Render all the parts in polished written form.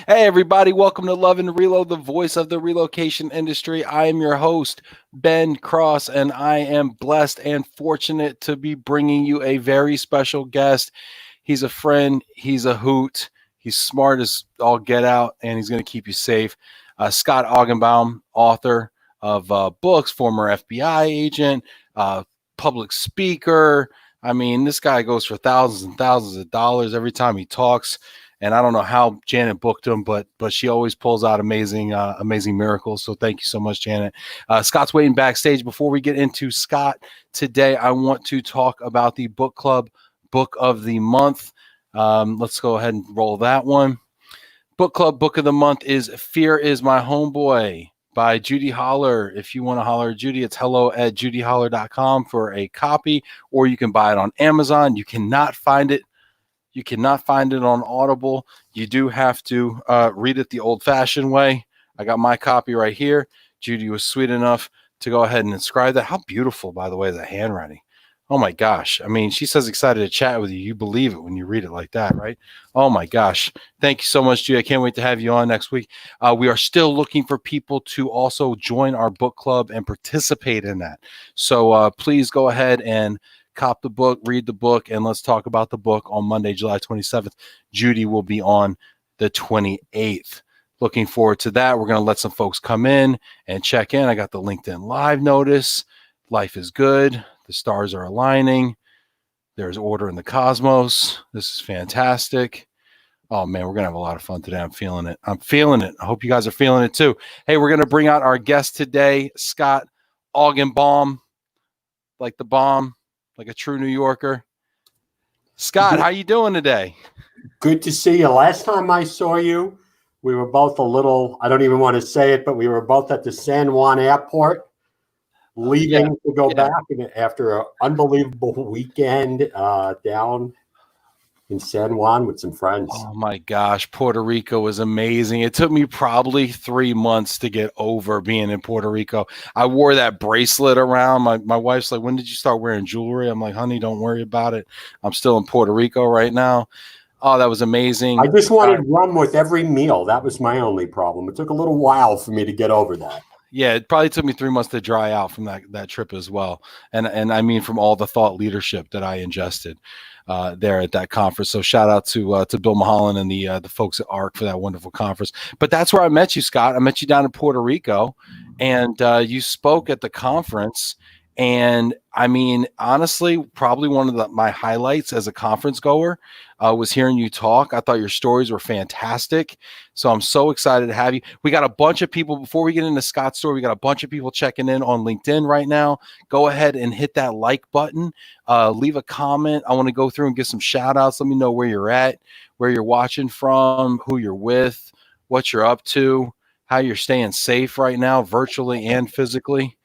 Hey, everybody, welcome to Love and Reload, the voice of the relocation industry. I am your host, Ben Cross, and I am blessed and fortunate to be bringing you a very special guest. He's a friend, he's a hoot, he's smart as all get out, and he's going to keep you safe. Scott Augenbaum, author of books, former FBI agent, public speaker. I mean, this guy goes for thousands and thousands of dollars every time he talks. And I don't know how Janet booked him, but she always pulls out amazing miracles. So thank you so much, Janet. Scott's waiting backstage. Before we get into Scott today, I want to talk about the book club book of the month. Let's go ahead and roll that one. Book club book of the month is Fear Is My Homeboy by Judy Holler. If you want to holler at Judy, it's hello@judyholler.com for a copy, or you can buy it on Amazon. You cannot find it on Audible. You do have to read it the old-fashioned way. I got my copy right here. Judy was sweet enough to go ahead and inscribe that. How beautiful, by the way, is that handwriting? Oh, my gosh. I mean, she says excited to chat with you. You believe it when you read it like that, right? Oh, my gosh. Thank you so much, Judy. I can't wait to have you on next week. We are still looking for people to also join our book club and participate in that. So please go ahead and cop the book, read the book, and let's talk about the book on Monday, July 27th. Judy will be on the 28th. Looking forward to that. We're going to let some folks come in and check in. I got the LinkedIn Live notice. Life is good. The stars are aligning. There's order in the cosmos. This is fantastic. Oh, man, we're going to have a lot of fun today. I'm feeling it. I hope you guys are feeling it too. Hey, we're going to bring out our guest today, Scott Augenbaum, like the bomb. Like a true New Yorker. Scott, how you doing today? Good to see you. Last time I saw you, we were both a little, I don't even want to say it, but we were both at the San Juan airport, leaving to go back after an unbelievable weekend down in San Juan with some friends. Oh my gosh, Puerto Rico was amazing. It took me probably 3 months to get over being in Puerto Rico. I wore that bracelet around. My wife's like, when did you start wearing jewelry? I'm like, honey, don't worry about it. I'm still in Puerto Rico right now. Oh, that was amazing. I just wanted rum with every meal. That was my only problem. It took a little while for me to get over that. Yeah, it probably took me 3 months to dry out from that trip as well. And I mean, from all the thought leadership that I ingested there at that conference. So shout out to Bill Mulholland and the folks at ARC for that wonderful conference. But that's where I met you, Scott. I met you down in Puerto Rico, and you spoke at the conference. And I mean, honestly, probably one of my highlights as a conference goer was hearing you talk. I thought your stories were fantastic. So I'm so excited to have you. We got a bunch of people, before we get into Scott's story, we got a bunch of people checking in on LinkedIn right now. Go ahead and hit that like button. Leave a comment. I want to go through and give some shout outs. Let me know where you're at, where you're watching from, who you're with, what you're up to, how you're staying safe right now, virtually and physically.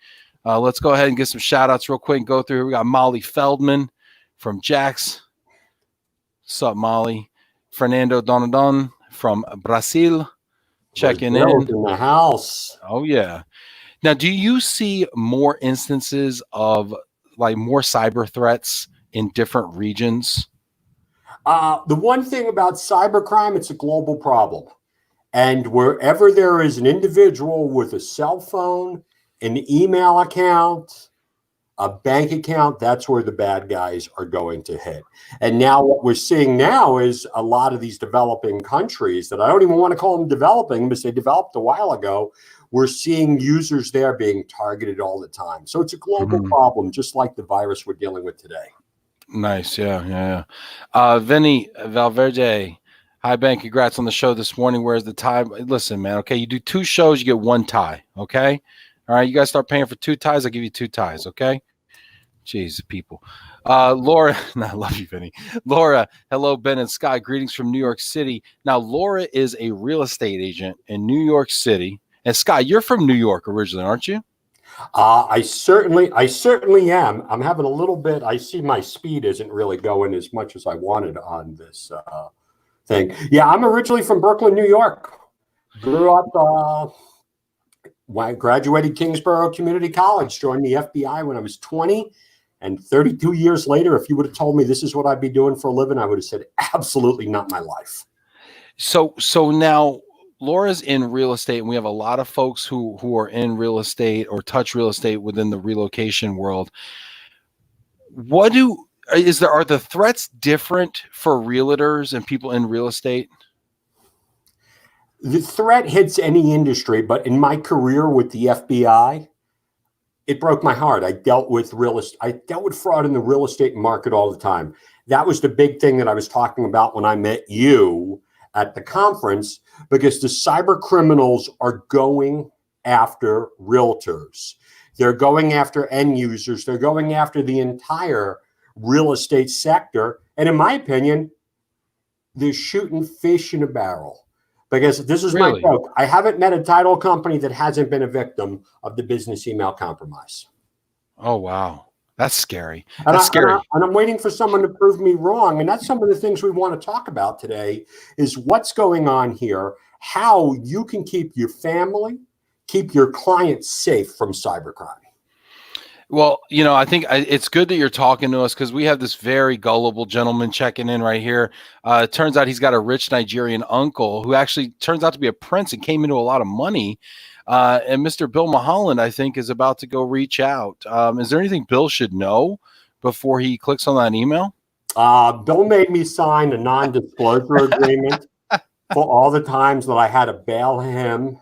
Let's go ahead and get some shout outs real quick and go through. We got Molly Feldman from Jax. What's up, Molly? Fernando Donadon from Brazil. Checking in. In the house. Oh, yeah. Now, do you see more instances of like more cyber threats in different regions? The one thing about cybercrime, it's a global problem. And wherever there is an individual with a cell phone, an email account, a bank account, that's where the bad guys are going to hit. And now what we're seeing now is a lot of these developing countries that I don't even want to call them developing because they developed a while ago. We're seeing users there being targeted all the time. So it's a global problem, just like the virus we're dealing with today. Nice. Yeah. Vinny Valverde. Hi, Ben. Congrats on the show this morning. Where's the tie? Listen, man. Okay. You do 2 shows, you get 1 tie. Okay. All right, you guys start paying for 2 ties. I'll give you 2 ties, okay? Jeez, people. Laura, I love you, Vinny. Laura, hello, Ben and Scott. Greetings from New York City. Now, Laura is a real estate agent in New York City. And Scott, you're from New York originally, aren't you? I certainly am. I'm having a little bit. I see my speed isn't really going as much as I wanted on this thing. Yeah, I'm originally from Brooklyn, New York. Grew up. I graduated Kingsborough Community College, joined the FBI when I was 20, and 32 years later, if you would have told me this is what I'd be doing for a living, I would have said, absolutely not my life. So now Laura's in real estate, and we have a lot of folks who are in real estate or touch real estate within the relocation world. What do is there are the threats different for realtors and people in real estate? The threat hits any industry, but in my career with the FBI, it broke my heart. I dealt with fraud in the real estate market all the time. That was the big thing that I was talking about when I met you at the conference, because the cyber criminals are going after realtors. They're going after end users. They're going after the entire real estate sector. And in my opinion, they're shooting fish in a barrel. Because this is my joke. I haven't met a title company that hasn't been a victim of the business email compromise. Oh, wow. That's scary. And That's scary. And I'm waiting for someone to prove me wrong. And that's some of the things we want to talk about today is what's going on here, how you can keep your family, keep your clients safe from cybercrime. Well, I think it's good that you're talking to us because we have this very gullible gentleman checking in right here. It turns out he's got a rich Nigerian uncle who actually turns out to be a prince and came into a lot of money. And Mr. Bill Mulholland, I think, is about to go reach out. Is there anything Bill should know before he clicks on that email? Bill made me sign a non-disclosure agreement for all the times that I had to bail him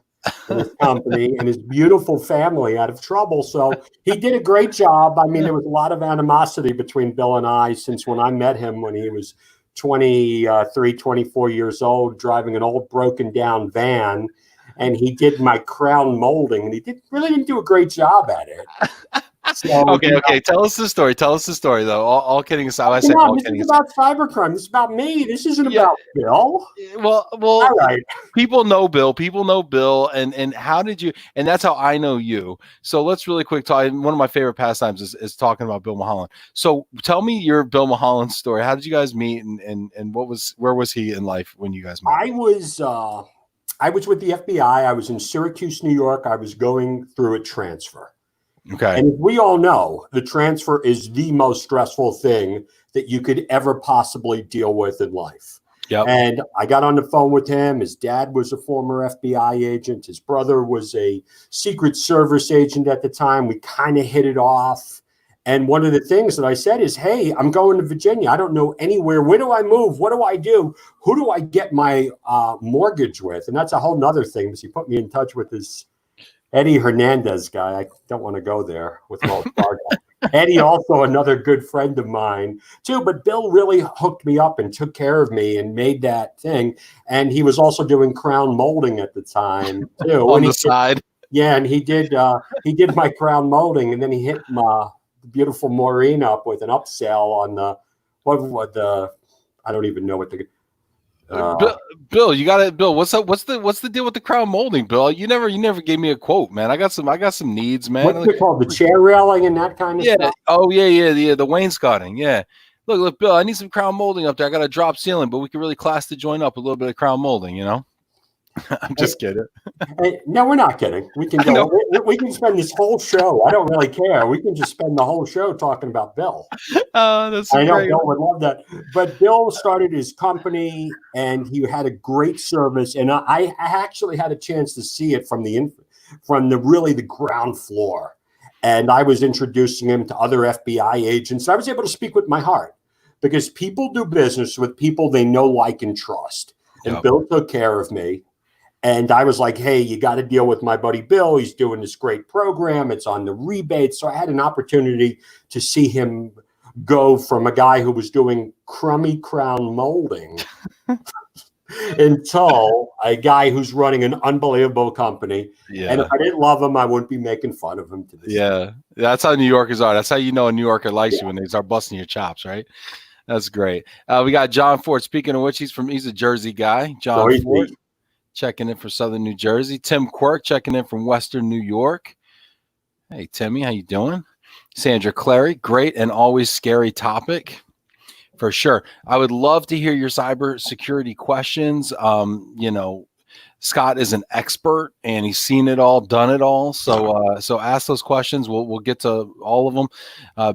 and his company and his beautiful family out of trouble. So he did a great job. I mean, there was a lot of animosity between Bill and I since when I met him when he was 23, 24 years old, driving an old broken down van. And he did my crown molding, and he really didn't do a great job at it. So, okay. Tell us the story. Tell us the story, though. All kidding aside, this is about cybercrime. This is about me. This isn't about Bill. Well, all right. People know Bill. People know Bill. And how did you? And that's how I know you. So let's really quick talk. One of my favorite pastimes is talking about Bill Mulholland. So tell me your Bill Mulholland story. How did you guys meet? And where was he in life when you guys met? I was with the FBI. I was in Syracuse, New York. I was going through a transfer. Okay. And we all know the transfer is the most stressful thing that you could ever possibly deal with in life. Yep. And I got on the phone with him. His dad was a former FBI agent. His brother was a Secret Service agent at the time. We kind of hit it off. And one of the things that I said is, hey, I'm going to Virginia. I don't know anywhere. Where do I move? What do I do? Who do I get my mortgage with? And that's a whole nother thing, because he put me in touch with this Eddie Hernandez guy. I don't want to go there with Wells Fargo. Eddie, also another good friend of mine, too. But Bill really hooked me up and took care of me and made that thing. And he was also doing crown molding at the time, too. On the side. Yeah, and he did my crown molding, and then he hit my beautiful Maureen up with an upsell on the I don't even know what the Bill, you got it. Bill, what's up? What's the deal with the crown molding, Bill? You never gave me a quote, man. I got some needs, man. What's it called? The chair railing and that kind of stuff? Oh yeah. The wainscoting. Yeah. Look, Bill, I need some crown molding up there. I got a drop ceiling, but we can really class the joint up a little bit of crown molding, I'm just kidding. No, we're not kidding. We can go. We can spend this whole show. I don't really care. We can just spend the whole show talking about Bill. That's I know great. Bill would love that. But Bill started his company, and he had a great service. And I actually had a chance to see it from the ground floor. And I was introducing him to other FBI agents. I was able to speak with my heart, because people do business with people they know, like, and trust. And Yep. Bill took care of me. And I was like, hey, you got to deal with my buddy Bill. He's doing this great program. It's on the rebate. So I had an opportunity to see him go from a guy who was doing crummy crown molding until a guy who's running an unbelievable company. Yeah. And if I didn't love him, I wouldn't be making fun of him to this Yeah. That's how New Yorkers are. That's how you know a New Yorker likes you, when they start busting your chops, right? That's great. We got John Ford. Speaking of which, he's a Jersey guy. John Ford checking in for Southern New Jersey. Tim Quirk checking in from Western New York. Hey, Timmy, how you doing? Sandra Clary, great and always scary topic. For sure. I would love to hear your cybersecurity questions. Scott is an expert, and he's seen it all, done it all. So ask those questions. We'll get to all of them.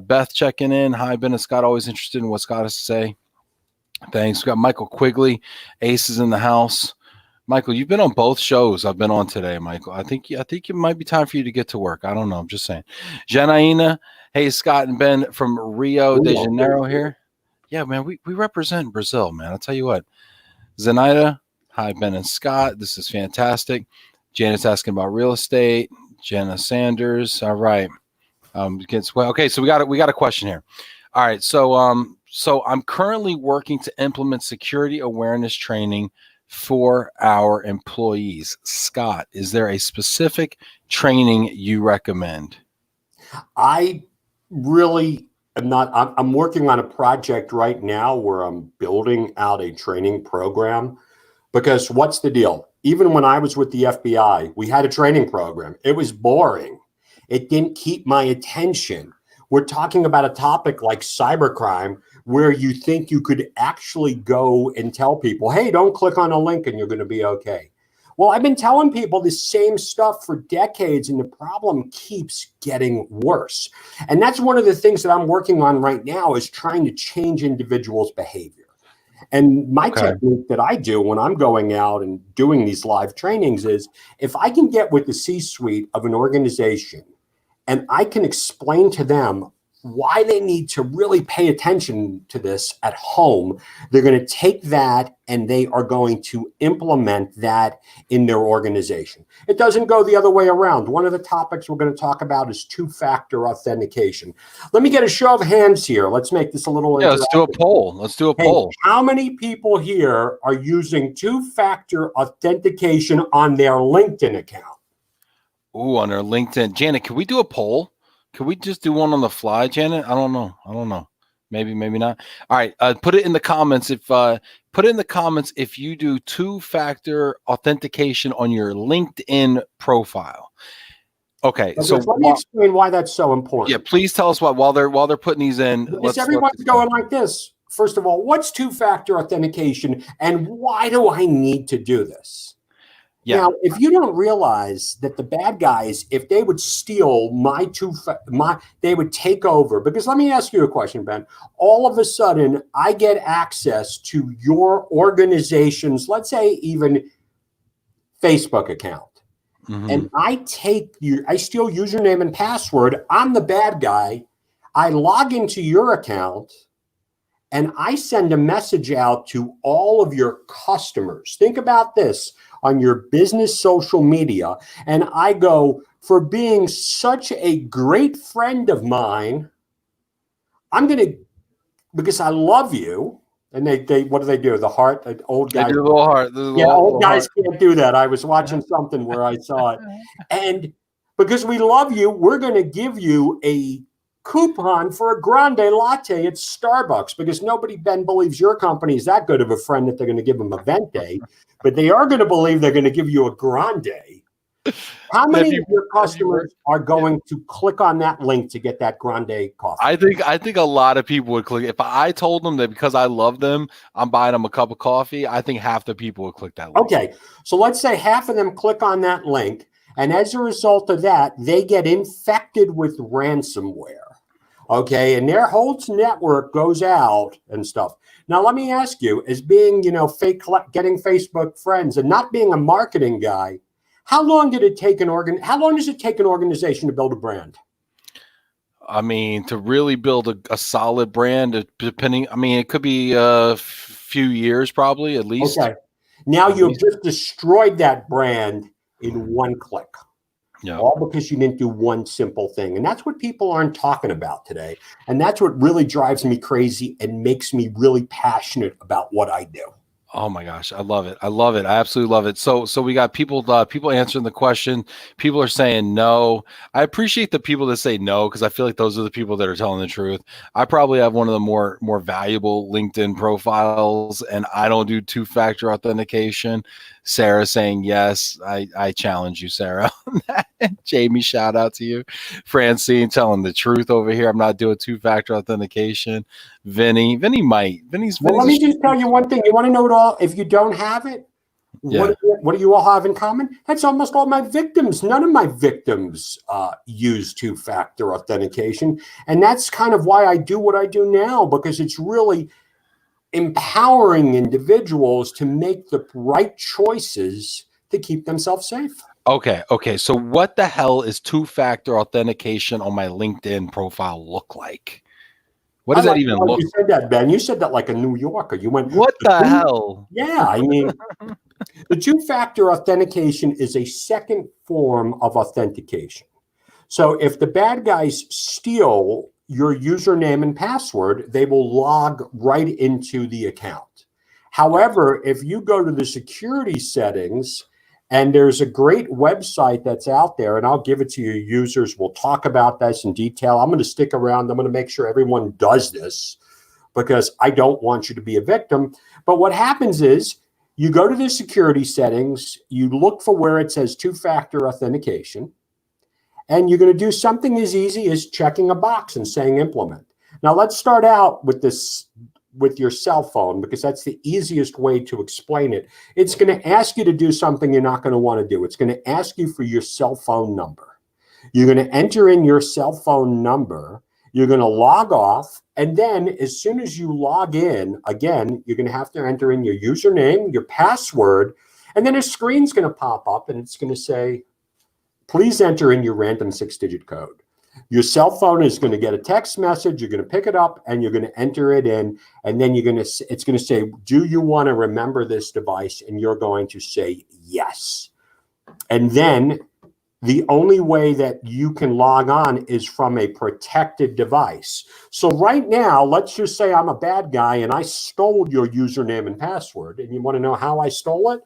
Beth checking in. Hi, Ben and Scott. Always interested in what Scott has to say. Thanks. We got Michael Quigley. Ace is in the house. Michael, you've been on both shows I've been on today, Michael. I think it might be time for you to get to work. I don't know. I'm just saying. Janaina, hey, Scott and Ben from Rio de Janeiro here. Yeah, man, we represent Brazil, man. I'll tell you what. Zenaida, hi, Ben and Scott. This is fantastic. Janet's asking about real estate. Jenna Sanders. All right. Okay, so we got a question here. All right, so I'm currently working to implement security awareness training for our employees. Scott, is there a specific training you recommend? I really am not. I'm working on a project right now where I'm building out a training program, because what's the deal? Even when I was with the FBI, we had a training program. It was boring. It didn't keep my attention. We're talking about a topic like cybercrime, where you think you could actually go and tell people, hey, don't click on a link and you're going to be okay. Well, I've been telling people the same stuff for decades, and the problem keeps getting worse. And that's one of the things that I'm working on right now, is trying to change individuals' behavior. And my technique that I do when I'm going out and doing these live trainings is, if I can get with the C-suite of an organization and I can explain to them why they need to really pay attention to this at home, they're going to take that and they are going to implement that in their organization. It doesn't go the other way around. One of the topics we're going to talk about is two-factor authentication. Let me get a show of hands here. Let's make this a little interactive. Let's do a poll. Let's do a poll. How many people here are using two-factor authentication on their LinkedIn account? Ooh, on their LinkedIn. Janet, can we do a poll? Can we just do one on the fly, Janet? I don't know. Maybe not. All right. Put it in the comments if you do two-factor authentication on your LinkedIn profile. Okay. So let me explain why that's so important. Yeah, please tell us while they're putting these in. Everyone's going like this. First of all, what's two-factor authentication and why do I need to do this? Yeah. Now, if you don't realize that the bad guys, if they would steal they would take over. Because let me ask you a question, Ben. All of a sudden, I get access to your organization's, let's say even Facebook account. Mm-hmm. And I steal username and password. I'm the bad guy. I log into your account and I send a message out to all of your customers. Think about this. On your business social media, and I go, for being such a great friend of mine, I'm going to, because I love you. And they what do they do? The heart, the old guys. They do a little heart. Old guys can't do that. I was watching something where I saw it. And because we love you, we're going to give you a coupon for a grande latte at Starbucks, because nobody, Ben, believes your company is that good of a friend that they're going to give them a venti, but they are going to believe they're going to give you a grande. How many of your customers are going to click on that link to get that grande coffee? I think a lot of people would click. If I told them that because I love them, I'm buying them a cup of coffee, I think half the people would click that link. Okay, so let's say half of them click on that link, and as a result of that, they get infected with ransomware. Okay, and their whole network goes out and stuff. Now, let me ask you, as being, getting Facebook friends and not being a marketing guy, how long does it take an organization to build a brand? I mean, to really build a solid brand, depending, I mean, it could be a few years, probably, at least. Okay. Now you've just destroyed that brand in one click. Yeah. All because you didn't do one simple thing. And that's what people aren't talking about today. And that's what really drives me crazy and makes me really passionate about what I do. Oh my gosh, I love it. I absolutely love it. So we got people answering the question. People are saying no. I appreciate the people that say no, because I feel like those are the people that are telling the truth. I probably have one of the more valuable LinkedIn profiles, and I don't do two-factor authentication. Sarah saying yes. I challenge you, Sarah. Jamie, shout out to you. Francine telling the truth over here. I'm not doing two-factor authentication. Vinny might. Well, let me just tell you one thing. You want to know it all? If you don't have it, yeah. What do you all have in common? That's almost all my victims. None of my victims use two-factor authentication. And that's kind of why I do what I do now, because it's empowering individuals to make the right choices to keep themselves safe. Okay. So what the hell is two-factor authentication on my LinkedIn profile look like? What does that even look like? You said that, Ben. You said that like a New Yorker. You went, what the hell? Yeah, I mean, the two-factor authentication is a second form of authentication. So if the bad guys steal your username and password, they will log right into the account. However, if you go to the security settings, and there's a great website that's out there, and I'll give it to you, users. We'll talk about this in detail. I'm going to stick around. I'm going to make sure everyone does this because I don't want you to be a victim. But what happens is you go to the security settings, you look for where it says two-factor authentication, and you're going to do something as easy as checking a box and saying implement. Now, let's start out with this with your cell phone because that's the easiest way to explain it. It's going to ask you to do something you're not going to want to do. It's going to ask you for your cell phone number. You're going to enter in your cell phone number. You're going to log off. And then as soon as you log in, again, you're going to have to enter in your username, your password, and then a screen's going to pop up and it's going to say, please enter in your random 6-digit code. Your cell phone is going to get a text message. You're going to pick it up and you're going to enter it in. And then it's going to say, do you want to remember this device? And you're going to say yes. And then the only way that you can log on is from a protected device. So right now, let's just say I'm a bad guy and I stole your username and password. And you want to know how I stole it?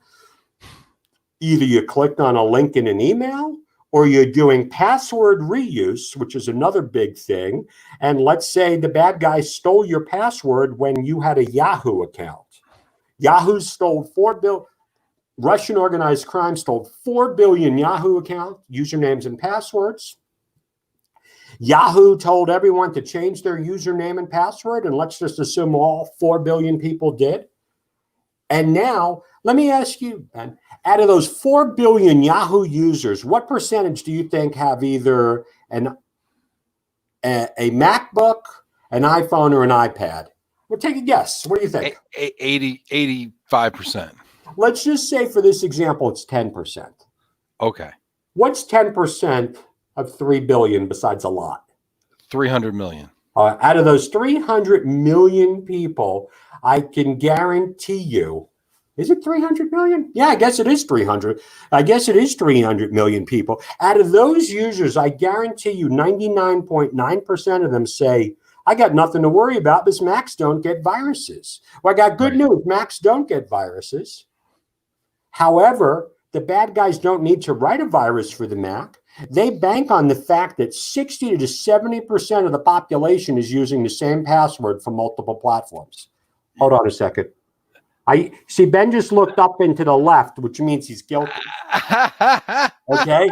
Either you clicked on a link in an email, or you're doing password reuse, which is another big thing. And let's say the bad guy stole your password when you had a Yahoo account. Yahoo stole 4 billion, Russian organized crime stole 4 billion Yahoo account usernames and passwords. Yahoo told everyone to change their username and password, and let's just assume all 4 billion people did. And now, let me ask you, Ben, out of those 4 billion Yahoo users, what percentage do you think have either a MacBook, an iPhone, or an iPad? Well, take a guess. What do you think? 85%. Let's just say for this example, it's 10%. Okay. What's 10% of 3 billion besides a lot? 300 million. Out of those 300 million people, I can guarantee you, is it 300 million? Yeah, I guess it is 300. I guess it is 300 million people. Out of those users, I guarantee you 99.9% of them say, I got nothing to worry about because Macs don't get viruses. Well, I got good news. Macs don't get viruses. However, the bad guys don't need to write a virus for the Mac. They bank on the fact that 60 to 70% of the population is using the same password for multiple platforms. Hold on a second. I see Ben just looked up into the left, which means he's guilty. Okay.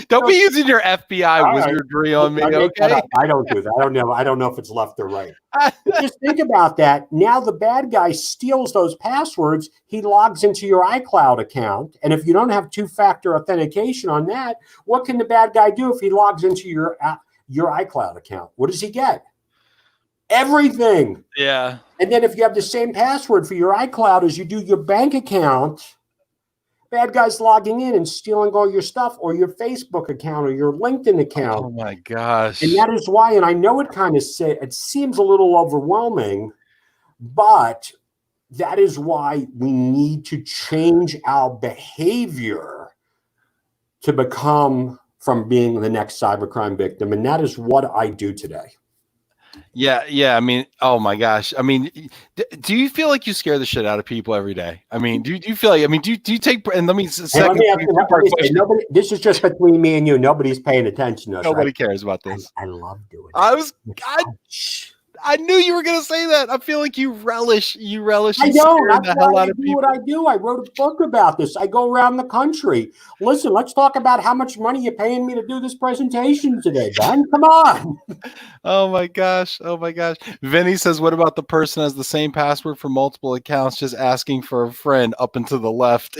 Don't be using your FBI wizardry on me. Okay. I don't do that. I don't know if it's left or right. But just think about that. Now the bad guy steals those passwords. He logs into your iCloud account. And if you don't have two-factor authentication on that, what can the bad guy do if he logs into your iCloud account? What does he get? Everything. Yeah. And then if you have the same password for your iCloud as you do your bank account, bad guys logging in and stealing all your stuff, or your Facebook account or your LinkedIn account. Oh my gosh. And that is why, and I know it seems a little overwhelming, but that is why we need to change our behavior to become from being the next cybercrime victim. And that is what I do today. Yeah. I mean, oh my gosh. I mean, do you feel like you scare the shit out of people every day? I mean, do you feel like? I mean, do you take? And let me this is just between me and you. Nobody's paying attention to us. Nobody cares about this. I love doing it. I knew you were going to say that. I feel like you relish. I don't. That's why I do what I do. I wrote a book about this. I go around the country. Listen, let's talk about how much money you're paying me to do this presentation today, Ben. Come on. Oh my gosh. Vinny says, what about the person has the same password for multiple accounts, just asking for a friend up and to the left?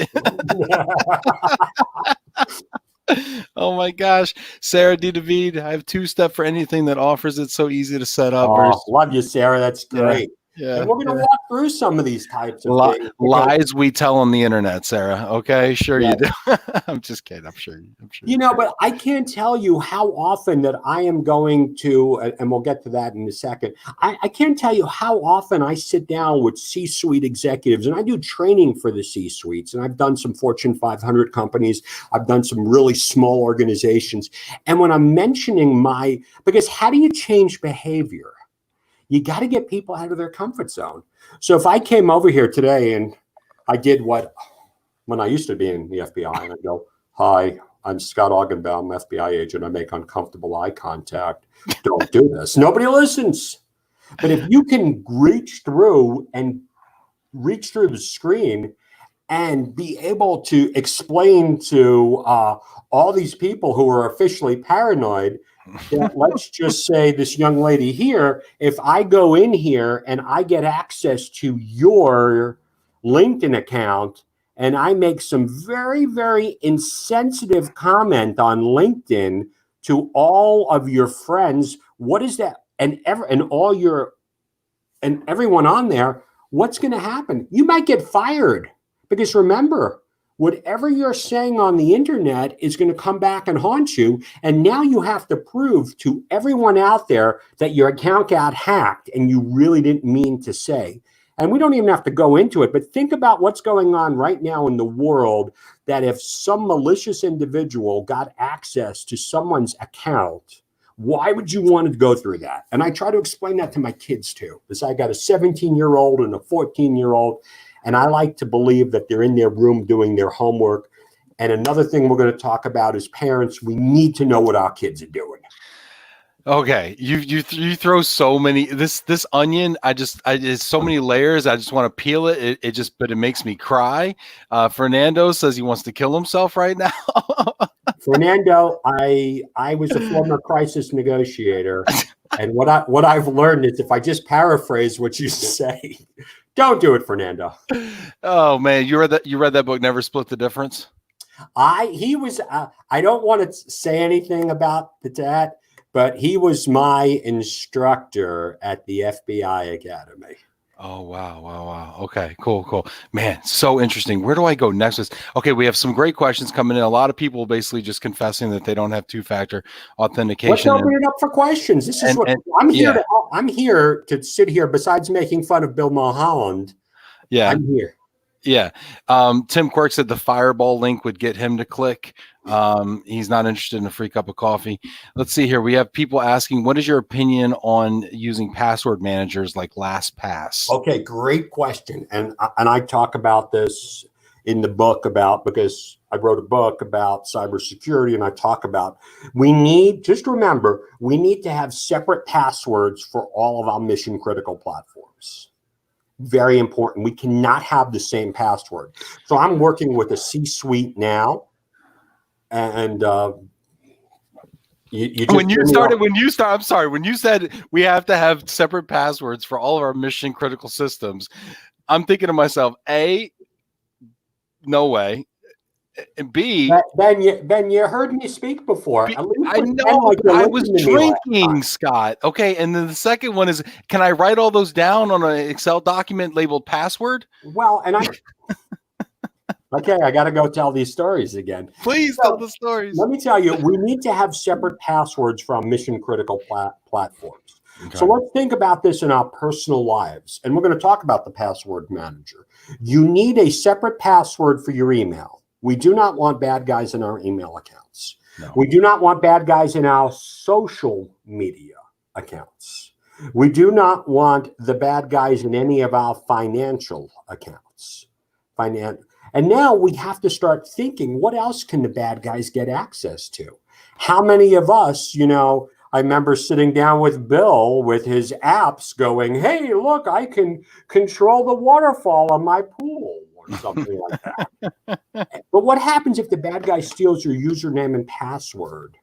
Oh my gosh. Sarah D. David, I have two-step for anything that offers it so easy to set up. Love you, Sarah. That's great. Yeah. And we're going to walk through some of these types of things. Lies we tell on the internet, Sarah. Okay, sure you do. I'm just kidding. I'm sure. You know, but I can't tell you how often that I am going to, and we'll get to that in a second. I can't tell you how often I sit down with C-suite executives, and I do training for the C-suites, and I've done some Fortune 500 companies. I've done some really small organizations. And when I'm mentioning because how do you change behavior? You got to get people out of their comfort zone. So if I came over here today and I did when I used to be in the FBI, and I go, "Hi, I'm Scott Augenbaum, FBI agent. I make uncomfortable eye contact. Don't do this." Nobody listens. But if you can reach through the screen and be able to explain to all these people who are officially paranoid that, let's just say this young lady here, if I go in here and I get access to your LinkedIn account and I make some very, very insensitive comment on LinkedIn to all of your friends, what is that? And everyone on there, what's going to happen? You might get fired, because remember, whatever you're saying on the internet is going to come back and haunt you. And now you have to prove to everyone out there that your account got hacked and you really didn't mean to say. And we don't even have to go into it, but think about what's going on right now in the world, that if some malicious individual got access to someone's account, why would you want to go through that? And I try to explain that to my kids too, because I got a 17-year-old and a 14-year-old. And I like to believe that they're in their room doing their homework. And another thing we're going to talk about is parents. We need to know what our kids are doing. Okay, you throw so many this onion. There's so many layers. I just want to peel it. But it makes me cry. Fernando says he wants to kill himself right now. Fernando, I was a former crisis negotiator, and what I've learned is if I just paraphrase what you say. Don't do it, Fernando. Oh man, you read that book, Never Split the Difference? I don't want to say anything about that, but he was my instructor at the FBI Academy. Oh wow. Okay, cool. Man, so interesting. Where do I go next? Okay, we have some great questions coming in. A lot of people basically just confessing that they don't have two-factor authentication. Let's open it up for questions. This is I'm here I'm here to sit here. Besides making fun of Bill Mulholland, I'm here. Yeah. Tim Quirk said the Fireball link would get him to click. He's not interested in a free cup of coffee. Let's see here. We have people asking, what is your opinion on using password managers like LastPass? Okay, great question. And I talk about this in the book because I wrote a book about cybersecurity, and I talk about just remember, we need to have separate passwords for all of our mission critical platforms. Very important. We cannot have the same password. So I'm working with a C-suite now, and when you said we have to have separate passwords for all of our mission critical systems, I'm thinking to myself, A, no way. And B, Ben, you heard me speak before. I know, I was drinking, Scott. Okay, and then the second one is, can I write all those down on an Excel document labeled password? Well, and okay, I got to go tell these stories again. Please tell the stories. Let me tell you, we need to have separate passwords from mission critical platforms. Okay. So let's think about this in our personal lives, and we're going to talk about the password manager. You need a separate password for your email. We do not want bad guys in our email accounts. No. We do not want bad guys in our social media accounts. We do not want the bad guys in any of our financial accounts. And now we have to start thinking, what else can the bad guys get access to? How many of us, I remember sitting down with Bill with his apps going, hey, look, I can control the waterfall on my pool. Or something like that. But what happens if the bad guy steals your username and password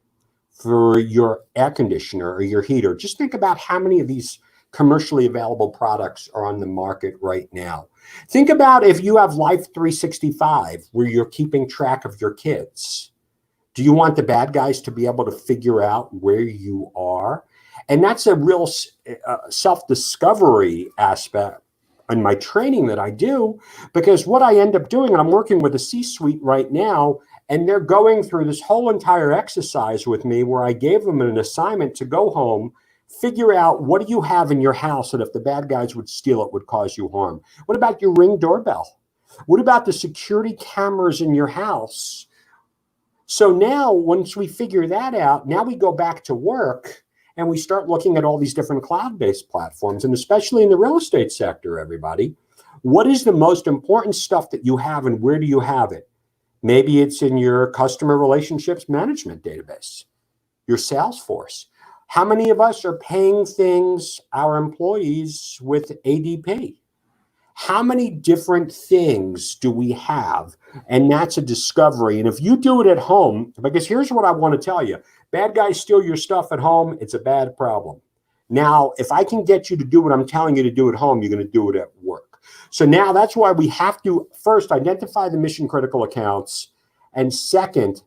for your air conditioner or your heater? Just think about how many of these commercially available products are on the market right now. Think about if you have Life 365 where you're keeping track of your kids. Do you want the bad guys to be able to figure out where you are? And that's a real self-discovery aspect in my training that I do, because what I end up doing, and I'm working with a C-suite right now, and they're going through this whole entire exercise with me where I gave them an assignment to go home, figure out what do you have in your house that if the bad guys would steal it would cause you harm. What about your Ring doorbell? What about the security cameras in your house? So now once we figure that out, now we go back to work and we start looking at all these different cloud-based platforms, and especially in the real estate sector, everybody, what is the most important stuff that you have and where do you have it? Maybe it's in your customer relationships management database, your Salesforce. How many of us are paying things, our employees, with ADP? How many different things do we have? And that's a discovery. And if you do it at home, because here's what I want to tell you. Bad guys steal your stuff at home, it's a bad problem. Now, if I can get you to do what I'm telling you to do at home, you're going to do it at work. So now that's why we have to first identify the mission critical accounts, and second,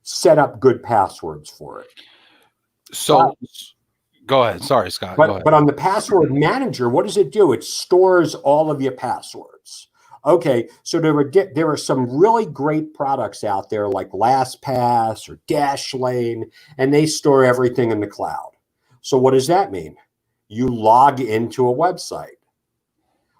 set up good passwords for it. So go ahead. Sorry, Scott. Go ahead. But on the password manager, what does it do? It stores all of your passwords. Okay, so there are some really great products out there like LastPass or Dashlane, and they store everything in the cloud. So what does that mean? You log into a website.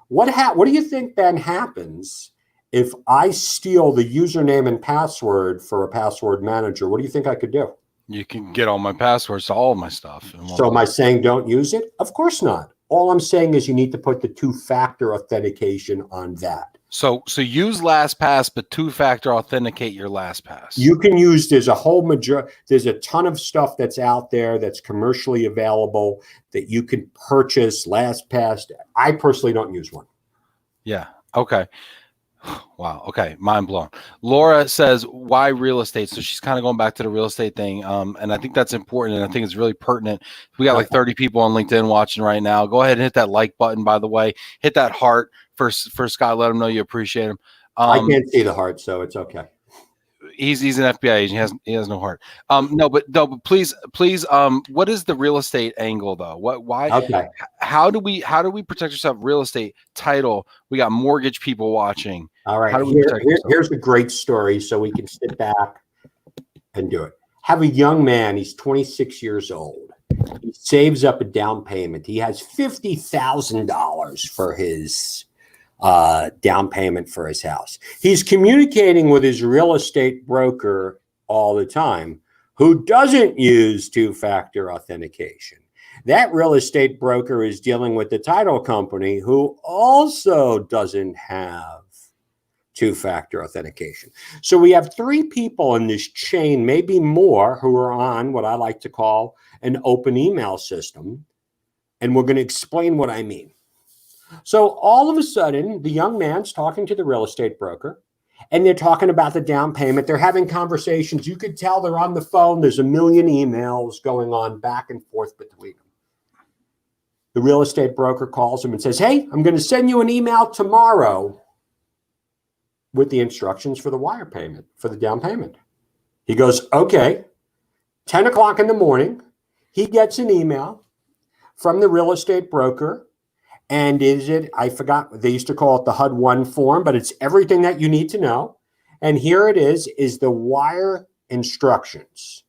What do you think then happens if I steal the username and password for a password manager? What do you think I could do? You can get all my passwords to all of my stuff. So am I saying don't use it? Of course not. All I'm saying is you need to put the two-factor authentication on that. So use LastPass, but two-factor authenticate your LastPass. You can use, there's a ton of stuff that's out there that's commercially available that you can purchase. LastPass. I personally don't use one. Yeah. Okay. Wow. Okay. Mind blown. Laura says, why real estate? So she's kind of going back to the real estate thing. And I think that's important. And I think it's really pertinent. We got like 30 people on LinkedIn watching right now. Go ahead and hit that like button, by the way. Hit that heart for Scott. Let him know you appreciate him. I can't see the heart, so it's okay. He's an FBI agent. He has no heart. No, but please, what is the real estate angle though? Why? Okay. How do we protect ourselves? Real estate, title. We got mortgage people watching. All right. Here's a great story, so we can sit back and do it. Have a young man. He's 26 years old. He saves up a down payment. He has $50,000 for his down payment for his house. He's communicating with his real estate broker all the time, who doesn't use two-factor authentication. That real estate broker is dealing with the title company, who also doesn't have two-factor authentication. So we have three people in this chain, maybe more, who are on what I like to call an open email system. And we're going to explain what I mean. So all of a sudden, the young man's talking to the real estate broker, and they're talking about the down payment. They're having conversations. You could tell they're on the phone. There's a million emails going on back and forth between them. The real estate broker calls him and says, hey, I'm going to send you an email tomorrow with the instructions for the wire payment, for the down payment. He goes, okay. 10 o'clock in the morning, he gets an email from the real estate broker. And I forgot, they used to call it the HUD-1 form, but it's everything that you need to know. And here it is the wire instructions.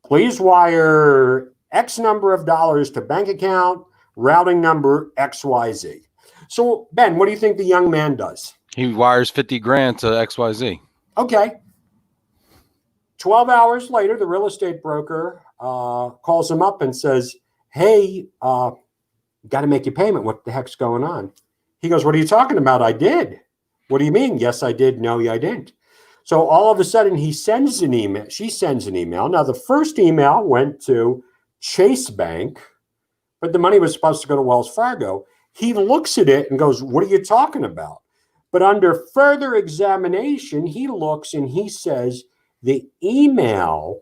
Please wire X number of dollars to bank account, routing number XYZ. So, Ben, what do you think the young man does? He wires 50 grand to XYZ. Okay. 12 hours later, the real estate broker calls him up and says, hey, got to make your payment. What the heck's going on? He goes, what are you talking about? I did. What do you mean? Yes, I did. No, I didn't. So all of a sudden he sends an email. She sends an email. Now the first email went to Chase Bank, but the money was supposed to go to Wells Fargo. He looks at it and goes, what are you talking about? But under further examination, he looks and he says the email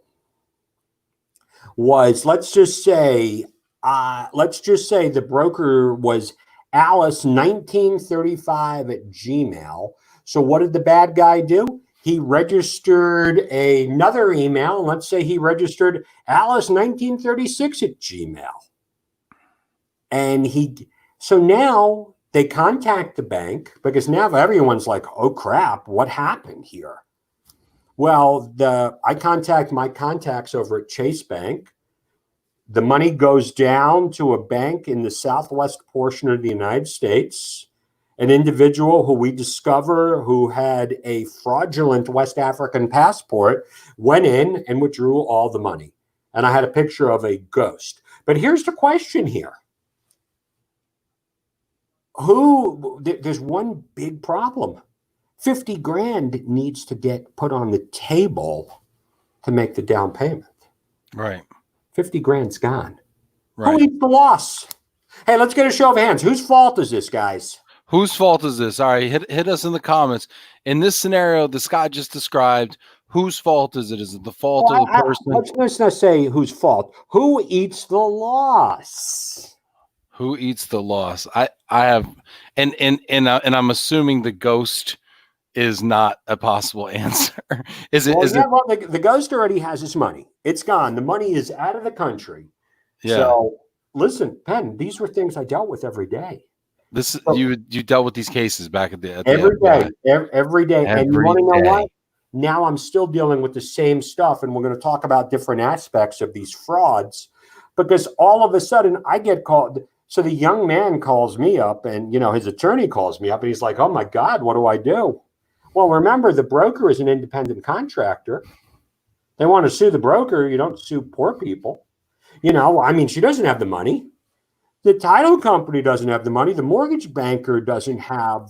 was, let's just say the broker was Alice1935 at Gmail. So what did the bad guy do? He registered another email. Let's say he registered Alice1936 at Gmail. And so now they contact the bank because now everyone's like, oh crap, what happened here? Well, I contact my contacts over at Chase Bank. The money goes down to a bank in the southwest portion of the United States. An individual who we discover who had a fraudulent West African passport went in and withdrew all the money. And I had a picture of a ghost. But here's the question here. There's one big problem. 50 grand needs to get put on the table to make the down payment. Right. 50 grand's gone. Right. Who eats the loss? Hey, let's get a show of hands. Whose fault is this, guys? Whose fault is this? All right, hit us in the comments. In this scenario that Scott just described, whose fault is it? Is it the fault of the person? Let's not say whose fault. Who eats the loss? Who eats the loss? I have, and I'm assuming the ghost is not a possible answer. Is it? Well, the ghost already has his money. It's gone. The money is out of the country. Yeah. So listen, Penn, these were things I dealt with every day. You dealt with these cases back at every day. And you want to know what? Now I'm still dealing with the same stuff, and we're going to talk about different aspects of these frauds, because all of a sudden I get called. So the young man calls me up, and his attorney calls me up, and he's like, "Oh my God, what do I do?" Well, remember, the broker is an independent contractor. They want to sue the broker. You don't sue poor people. She doesn't have the money. The title company doesn't have the money. The mortgage banker doesn't have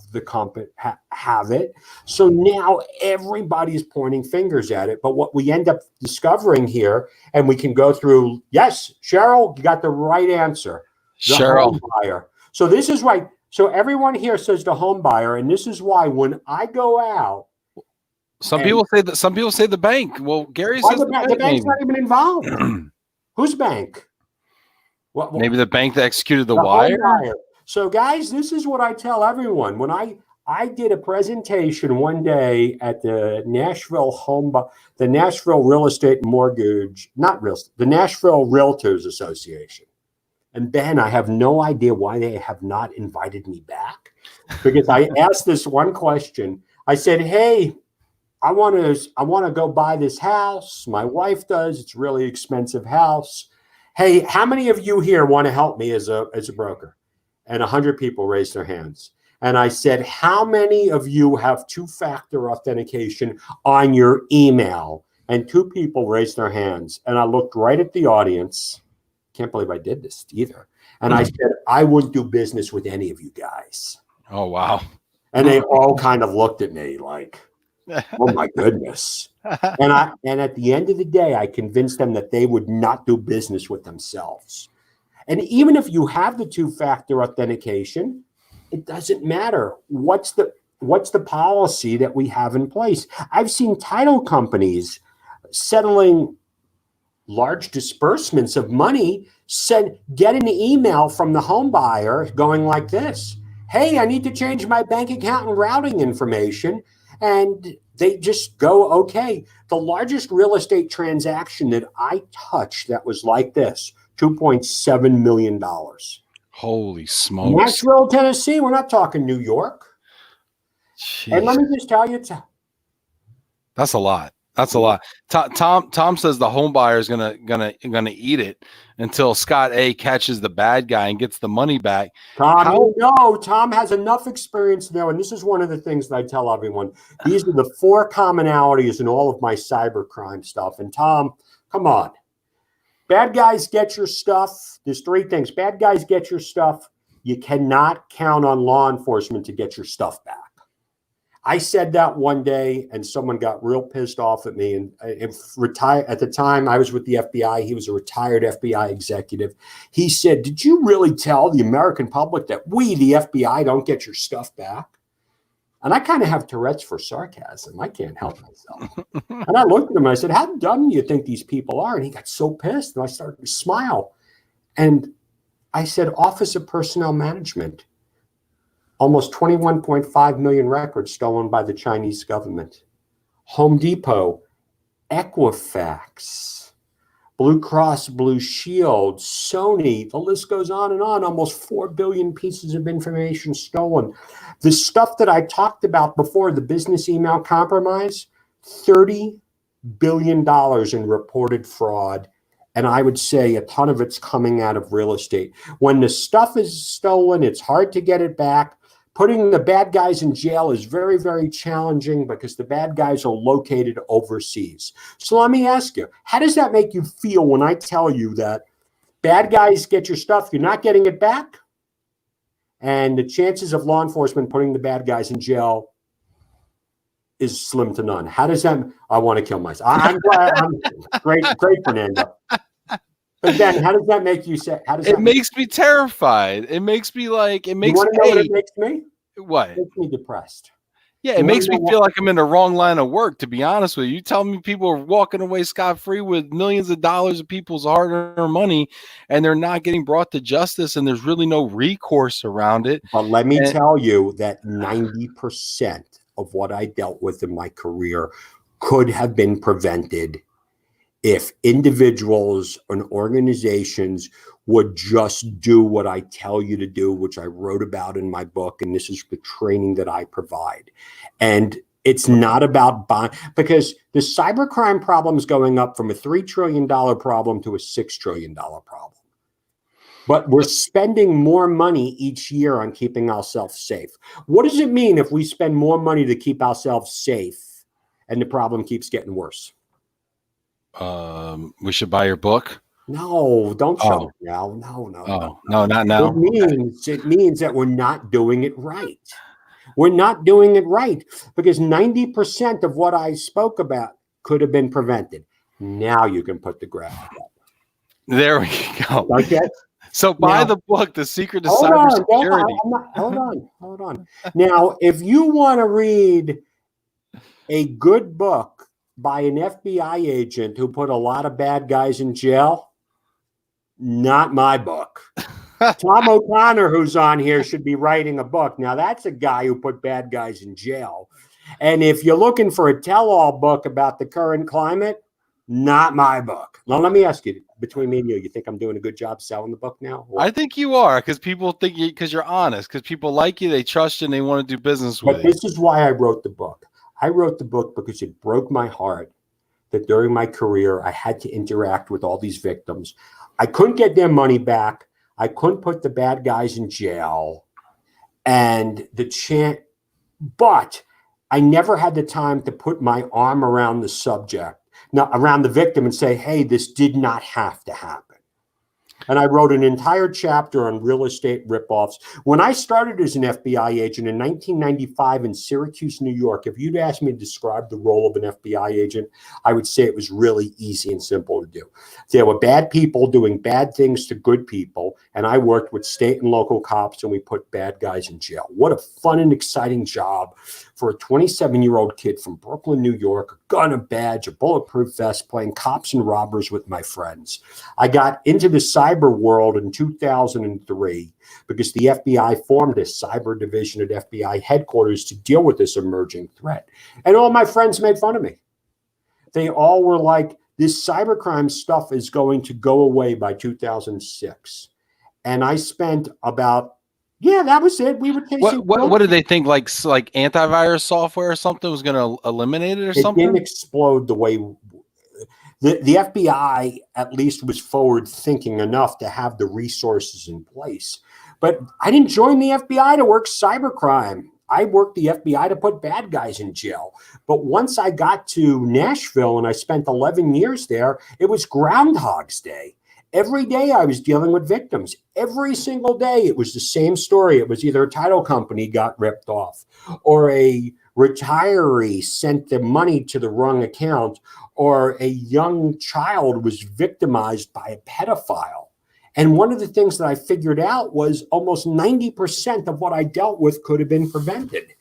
have it. So now everybody's pointing fingers at it. But what we end up discovering here, and we can go through, yes, Cheryl, you got the right answer. The home buyer. So this is right. So everyone here says the home buyer, and this is why when I go out, some people say the bank. Well, Gary says the bank's not even involved. Whose bank? Maybe the bank that executed the wire. So, guys, this is what I tell everyone. When I did a presentation one day at the Nashville Real Estate Mortgage, the Nashville Realtors Association. And Ben, I have no idea why they have not invited me back, because I asked this one question. I said, "Hey, I want to go buy this house. My wife does. It's a really expensive house. Hey, how many of you here want to help me as a broker?" And 100 people raised their hands. And I said, "How many of you have two-factor authentication on your email?" And 2 people raised their hands. And I looked right at the audience. Can't believe I did this either. And I said, "I wouldn't do business with any of you guys." Oh, wow. And they all kind of looked at me like, oh my goodness. And at the end of the day, I convinced them that they would not do business with themselves. And even if you have the two-factor authentication, it doesn't matter. What's the policy that we have in place? I've seen title companies settling large disbursements of money, get an email from the home buyer going like this: "Hey, I need to change my bank account and routing information." And they just go, okay. The largest real estate transaction that I touched that was like this, $2.7 million. Holy smokes. Nashville, Tennessee. We're not talking New York. Jeez. And let me just tell you, that's a lot. That's a lot. Tom says the home buyer is gonna eat it until Scott A catches the bad guy and gets the money back. Tom has enough experience now, and this is one of the things that I tell everyone. These are the 4 commonalities in all of my cybercrime stuff. And Tom, come on. Bad guys get your stuff. There's 3 things. Bad guys get your stuff. You cannot count on law enforcement to get your stuff back. I said that one day, and someone got real pissed off at me. And retired at the time, I was with the FBI. He was a retired FBI executive. He said, "Did you really tell the American public that we, the FBI, don't get your stuff back?" And I kind of have Tourette's for sarcasm. I can't help myself. And I looked at him and I said, "How dumb do you think these people are?" And he got so pissed, and I started to smile. And I said, "Office of Personnel Management. Almost 21.5 million records stolen by the Chinese government. Home Depot, Equifax, Blue Cross Blue Shield, Sony, the list goes on and on. Almost 4 billion pieces of information stolen. The stuff that I talked about before, the business email compromise, $30 billion in reported fraud. And I would say a ton of it's coming out of real estate. When the stuff is stolen, it's hard to get it back. Putting the bad guys in jail is very, very challenging because the bad guys are located overseas. So let me ask you, how does that make you feel when I tell you that bad guys get your stuff, you're not getting it back? And the chances of law enforcement putting the bad guys in jail is slim to none. How does that? I want to kill myself. I'm glad. Great, Fernando. But then, how does that make you say? How does it makes me terrified? It makes me like it makes. You want to know what it makes me? What? It makes me depressed. Yeah, it makes me feel like I'm in the wrong line of work. To be honest with you, you tell me people are walking away scot-free with millions of dollars of people's hard-earned money, and they're not getting brought to justice, and there's really no recourse around it. But let me tell you that 90% of what I dealt with in my career could have been prevented if individuals and organizations would just do what I tell you to do, which I wrote about in my book, and this is the training that I provide. And it's not about buying, because the cybercrime problem is going up from a $3 trillion problem to a $6 trillion problem. But we're spending more money each year on keeping ourselves safe. What does it mean if we spend more money to keep ourselves safe and the problem keeps getting worse? We should buy your book. No, don't show it now. No, not now. It means that we're not doing it right. We're not doing it right because 90% of what I spoke about could have been prevented. Now you can put the graphic up. There we go. Okay. So buy the book, The Secret to Cybersecurity. Hold on. Now, if you want to read a good book by an FBI agent who put a lot of bad guys in jail, not my book. Tom O'Connor, who's on here, should be writing a book. Now, that's a guy who put bad guys in jail. And if you're looking for a tell-all book about the current climate, not my book. Now, let me ask you, between me and you think I'm doing a good job selling the book now? I think you are, because people think because you're honest, because people like you, they trust you, and they want to do business with you. But this is why I wrote the book. I wrote the book because it broke my heart that during my career, I had to interact with all these victims. I couldn't get their money back. I couldn't put the bad guys in jail. And but I never had the time to put my arm around the subject, around the victim, and say, hey, this did not have to happen. And I wrote an entire chapter on real estate ripoffs. When I started as an FBI agent in 1995 in Syracuse, New York, if you'd asked me to describe the role of an FBI agent, I would say it was really easy and simple to do. There were bad people doing bad things to good people, and I worked with state and local cops, and we put bad guys in jail. What a fun and exciting job for a 27-year-old kid from Brooklyn, New York, a gun, a badge, a bulletproof vest, playing cops and robbers with my friends. I got into the cyber world in 2003 because the FBI formed a cyber division at FBI headquarters to deal with this emerging threat. And all my friends made fun of me. They all were like, this cybercrime stuff is going to go away by 2006. And I spent about, that was it. We were chasing. What did they think? Like antivirus software or something was going to eliminate it or something? It didn't explode the way the FBI at least was forward thinking enough to have the resources in place. But I didn't join the FBI to work cybercrime. I worked the FBI to put bad guys in jail. But once I got to Nashville and I spent 11 years there, it was Groundhog's Day. Every day I was dealing with victims. Every single day it was the same story. It was either a title company got ripped off, or a retiree sent the money to the wrong account, or a young child was victimized by a pedophile. And one of the things that I figured out was almost 90% of what I dealt with could have been prevented.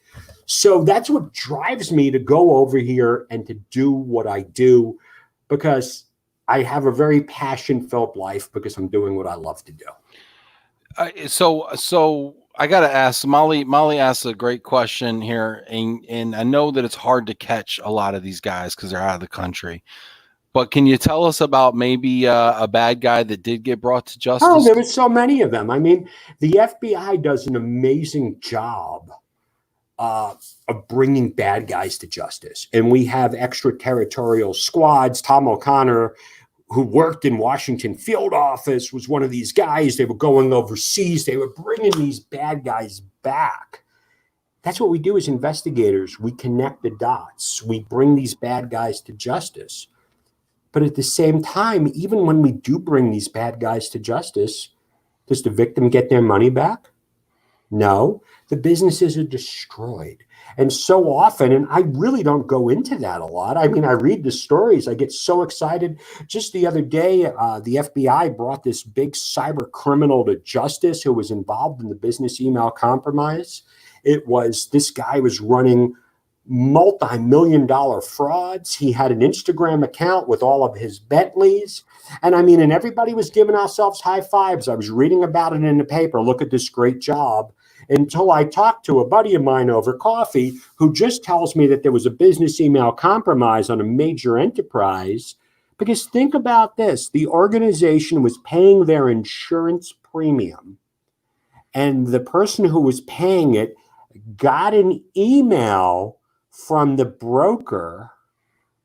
So that's what drives me to go over here and to do what I do, because I have a very passion-filled life because I'm doing what I love to do. So I got to ask, Molly asked a great question here. And I know that it's hard to catch a lot of these guys because they're out of the country. But can you tell us about maybe a bad guy that did get brought to Oh, justice? there was so many of them. I mean, the FBI does an amazing job of bringing bad guys to justice. And we have extraterritorial squads. Tom O'Connor, who worked in Washington field office, was one of these guys. They were going overseas. They were bringing these bad guys back. That's what we do as investigators. We connect the dots. We bring these bad guys to justice. But at the same time, even when we do bring these bad guys to justice, does the victim get their money back? No, the businesses are destroyed. And so often, and I really don't go into that a lot. I mean, I read the stories. I get so excited. Just the other day, the FBI brought this big cyber criminal to justice who was involved in the business email compromise. This guy was running multi-million-dollar frauds. He had an Instagram account with all of his Bentleys. And I mean, and everybody was giving ourselves high fives. I was reading about it in the paper. Look at this great job. Until I talked to a buddy of mine over coffee who just tells me that there was a business email compromise on a major enterprise. Because think about this, the organization was paying their insurance premium, and the person who was paying it got an email from the broker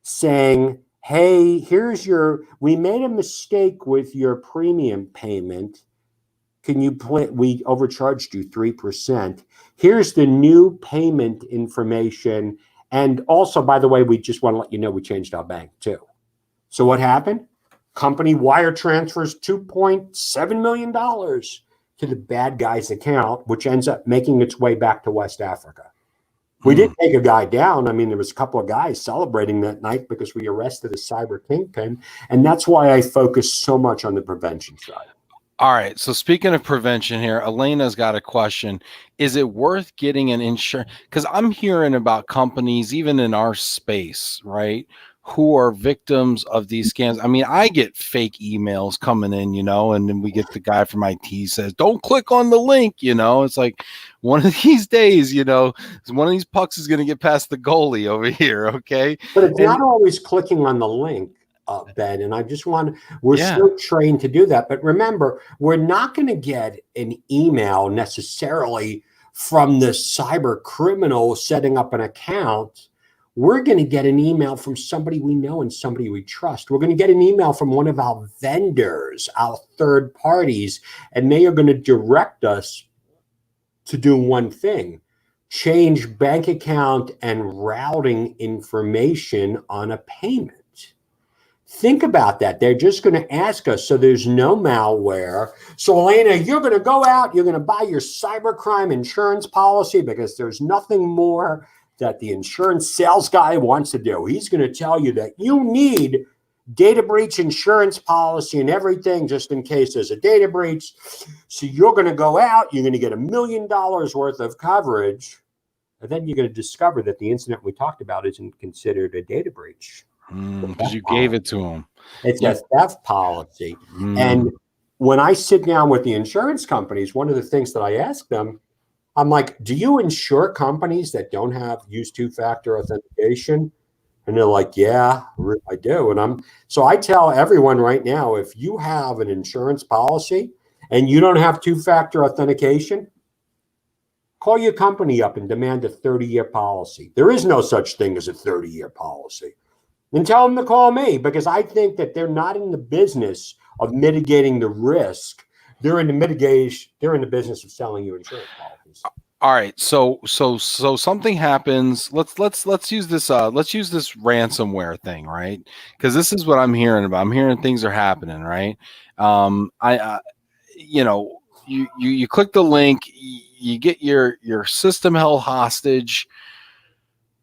saying, hey, we made a mistake with your premium payment. We overcharged you 3%. Here's the new payment information. And also, by the way, we just want to let you know we changed our bank too. So what happened? Company wire transfers $2.7 million to the bad guy's account, which ends up making its way back to West Africa. We did take a guy down. I mean, there was a couple of guys celebrating that night because we arrested a cyber kingpin. And that's why I focus so much on the prevention side. All right. So speaking of prevention here, Elena's got a question. Is it worth getting an insurance? Because I'm hearing about companies, even in our space, right, who are victims of these scams. I mean, I get fake emails coming in, and then we get the guy from IT says, don't click on the link, It's like one of these days, one of these pucks is going to get past the goalie over here, okay? But it's not always clicking on the link. Ben, and I just we're so trained to do that. But remember, we're not going to get an email necessarily from the cyber criminal setting up an account. We're going to get an email from somebody we know and somebody we trust. We're going to get an email from one of our vendors, our third parties, and they are going to direct us to do one thing: change bank account and routing information on a payment. Think about that. They're just going to ask us, so there's no malware. So Elena, you're going to go out, you're going to buy your cybercrime insurance policy, because there's nothing more that the insurance sales guy wants to do. He's going to tell you that you need data breach insurance policy and everything just in case there's a data breach. So you're going to go out, you're going to get $1 million worth of coverage, and then you're going to discover that the incident we talked about isn't considered a data breach. Because you gave it to him. It's a theft policy. And when I sit down with the insurance companies, one of the things that I ask them, I'm like, do you insure companies that don't use two-factor authentication? And they're like, yeah, I do. And so I tell everyone right now, if you have an insurance policy and you don't have two-factor authentication, call your company up and demand a 30-year policy. There is no such thing as a 30-year policy. And tell them to call me, because I think that they're not in the business of mitigating the risk. They're in the business of selling you insurance policies. All right. So something happens. Let's use this ransomware thing, right? Because this is what I'm hearing about. I'm hearing things are happening, right? You click the link, you get your system held hostage.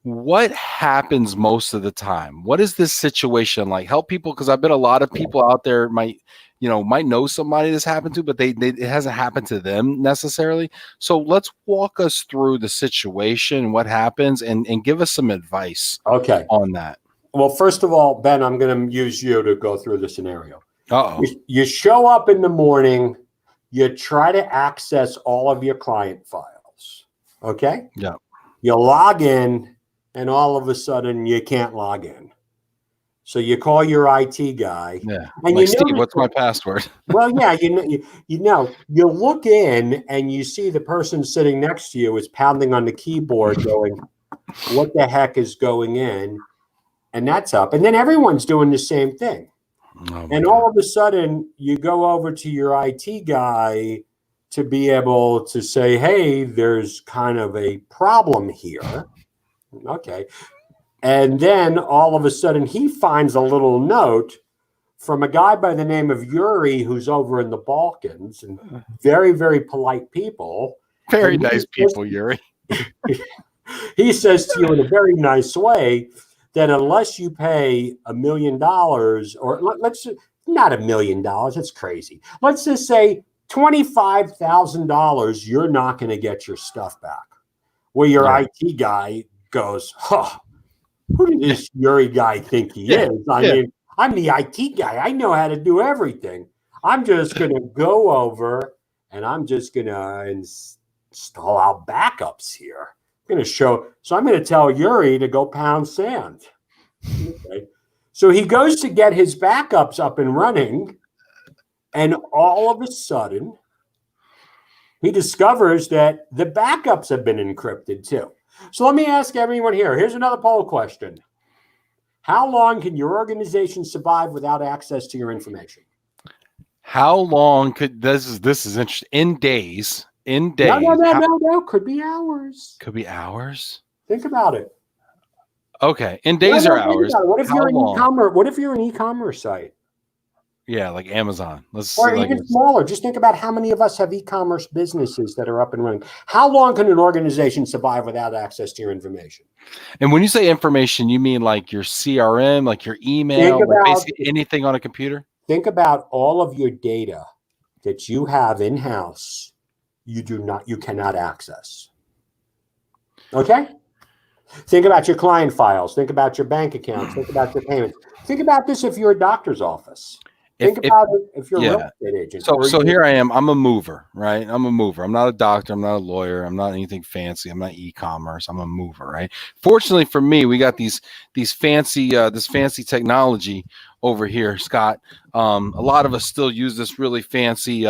What happens most of the time? What is this situation like? Help people, because I bet a lot of people out there might know somebody this happened to, but it hasn't happened to them necessarily. So let's walk us through the situation, what happens, and give us some advice on that. Well, first of all, Ben, I'm going to use you to go through the scenario. You show up in the morning, you try to access all of your client files. Okay? Yeah. You log in, and all of a sudden you can't log in. So you call your IT guy. Yeah. And Like, Steve, what's my password? Well, yeah, you look in and you see the person sitting next to you is pounding on the keyboard going, what the heck is going in? And that's up. And then everyone's doing the same thing. Oh and all of a sudden you go over to your IT guy to be able to say, hey, there's kind of a problem here. Okay. And then all of a sudden he finds a little note from a guy by the name of Yuri, who's over in the Balkans, and very, very polite people. Very nice people, Yuri. He says to you in a very nice way that unless you pay $1 million, or let's not $1 million, that's crazy. Let's just say $25,000, you're not going to get your stuff back. Well, your IT guy goes, huh, who did this Yuri guy think he is? I mean, I'm the IT guy. I know how to do everything. I'm just going to go over and I'm just going to install our backups here. I'm going to show. So I'm going to tell Yuri to go pound sand. Okay. So he goes to get his backups up and running. And all of a sudden, he discovers that the backups have been encrypted too. So let me ask everyone here. Here's another poll question. How long can your organization survive without access to your information? How long could this is interesting. In days. No. Could be hours. Could be hours. Think about it. Okay. In days or hours. What if you're an e-commerce? What if you're an e-commerce site? Yeah, like Amazon. Or even smaller. Just think about how many of us have e-commerce businesses that are up and running. How long can an organization survive without access to your information? And when you say information, you mean like your CRM, like your email, basically anything on a computer? Think about all of your data that you have in-house. You cannot access. Okay? Think about your client files. Think about your bank accounts. Think about your payments. Think about this if you're a doctor's office. Think about it if you're a real estate agent. So here I am. I'm a mover, right? I'm a mover. I'm not a doctor. I'm not a lawyer. I'm not anything fancy. I'm not e-commerce. I'm a mover, right? Fortunately for me, we got these fancy this fancy technology over here, Scott. A lot of us still use this really fancy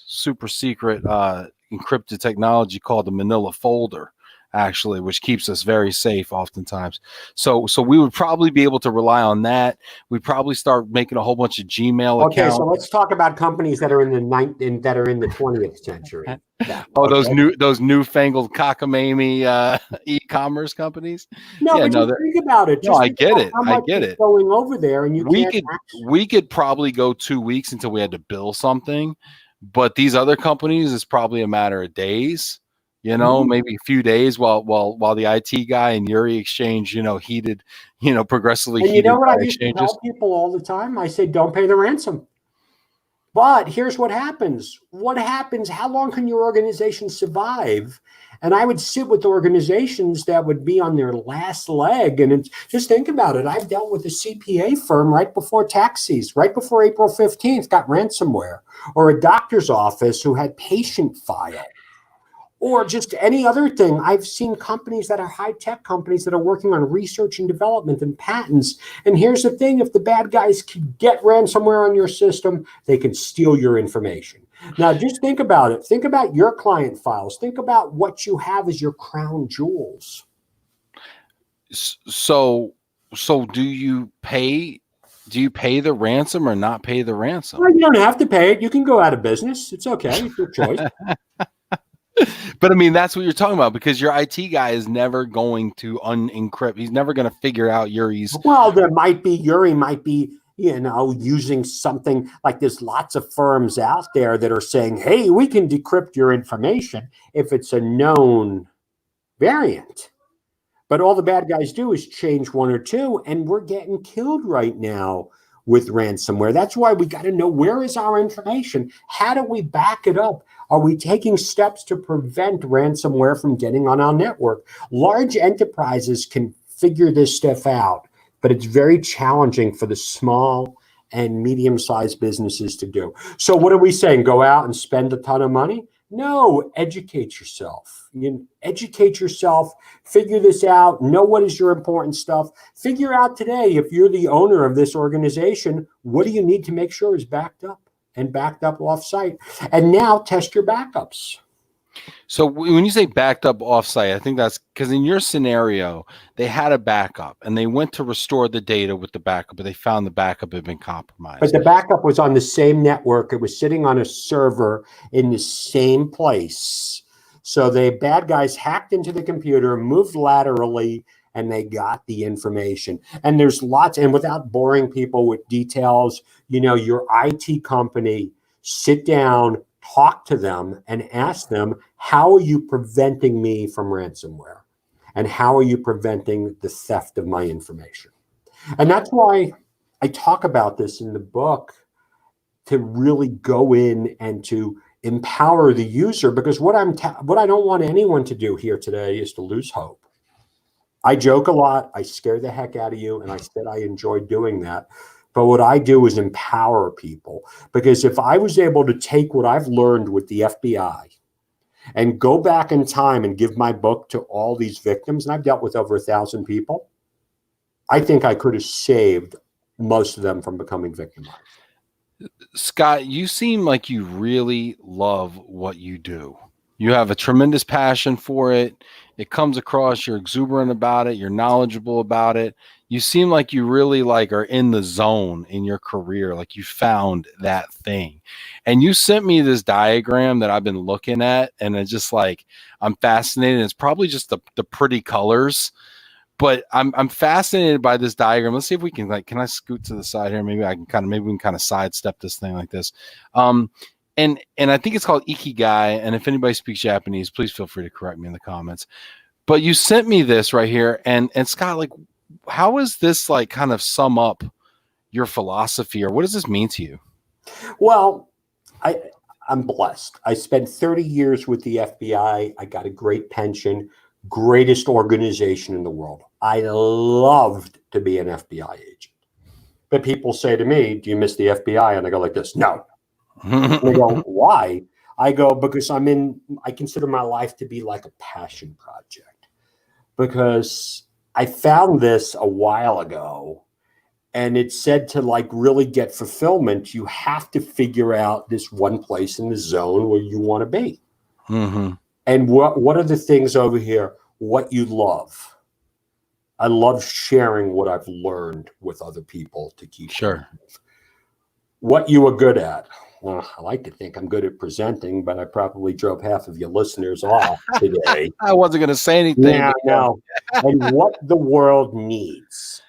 super secret encrypted technology called the Manila folder, actually, which keeps us very safe oftentimes. So we would probably be able to rely on that. We'd probably start making a whole bunch of Gmail accounts. Okay, so let's talk about companies that are in the 20th century. Yeah. Oh, okay. those newfangled cockamamie e-commerce companies. No, but think about it. I get it. I get it. Going over there, and we could probably go 2 weeks until we had to bill something, but these other companies, it's probably a matter of days. Maybe a few days while the IT guy and Yuri exchange, heated, progressively heated. And you know what I used to tell people all the time? I say, don't pay the ransom. But here's what happens. How long can your organization survive? And I would sit with organizations that would be on their last leg. And just think about it. I've dealt with a CPA firm right before tax season, right before April 15th, got ransomware, or a doctor's office who had patient file. Or just any other thing. I've seen companies that are high-tech companies that are working on research and development and patents. And here's the thing. If the bad guys can get ransomware on your system, they can steal your information. Now, just think about it. Think about your client files. Think about what you have as your crown jewels. So do you pay the ransom or not pay the ransom? Well, you don't have to pay it. You can go out of business. It's okay. It's your choice. But I mean, that's what you're talking about, because your IT guy is never going to unencrypt. He's never going to figure out Yuri's. Well, Yuri might be, using something like there's lots of firms out there that are saying, hey, we can decrypt your information if it's a known variant. But all the bad guys do is change one or two, and we're getting killed right now with ransomware. That's why we got to know, where is our information? How do we back it up? Are we taking steps to prevent ransomware from getting on our network? Large enterprises can figure this stuff out, but it's very challenging for the small and medium-sized businesses to do. So what are we saying? Go out and spend a ton of money? No, educate yourself. Educate yourself, figure this out, know what is your important stuff. Figure out today, if you're the owner of this organization, what do you need to make sure is backed up and backed up off-site? And now test your backups. So when you say backed up offsite, I think that's because in your scenario, they had a backup and they went to restore the data with the backup, but they found the backup had been compromised. But the backup was on the same network. It was sitting on a server in the same place. So the bad guys hacked into the computer, moved laterally, and they got the information. And there's lots, and without boring people with details, your IT company, sit down, talk to them, and ask them, how are you preventing me from ransomware? And how are you preventing the theft of my information? And that's why I talk about this in the book, to really go in and to empower the user, because what I don't want anyone to do here today is to lose hope. I joke a lot. I scare the heck out of you. And I said I enjoy doing that. But what I do is empower people, because if I was able to take what I've learned with the FBI and go back in time and give my book to all these victims, and I've dealt with over 1,000 people, I think I could have saved most of them from becoming victimized. Scott, you seem like you really love what you do. You have a tremendous passion for it. It comes across, you're exuberant about it, you're knowledgeable about it. You seem like you really are in the zone in your career, like you found that thing. And you sent me this diagram that I've been looking at, and it's just I'm fascinated. It's probably just the pretty colors, but I'm fascinated by this diagram. Let's see if we can can I scoot to the side here? Maybe we can kind of sidestep this thing like this. And I think it's called Ikigai. And if anybody speaks Japanese, please feel free to correct me in the comments. But you sent me this right here. And Scott, how is this kind of sum up your philosophy, or what does this mean to you? Well, I'm blessed. I spent 30 years with the FBI. I got a great pension, greatest organization in the world. I loved to be an FBI agent. But people say to me, do you miss the FBI? And I go like this, no. And they go, why? I go, because I consider my life to be like a passion project, because I found this a while ago, and it said to really get fulfillment, you have to figure out this one place in the zone where you want to be. Mm-hmm. And what are the things over here? What you love. I love sharing what I've learned with other people to keep sure. What you are good at. Well, I like to think I'm good at presenting, but I probably drove half of your listeners off today. I wasn't going to say anything. Yeah, no. And what the world needs.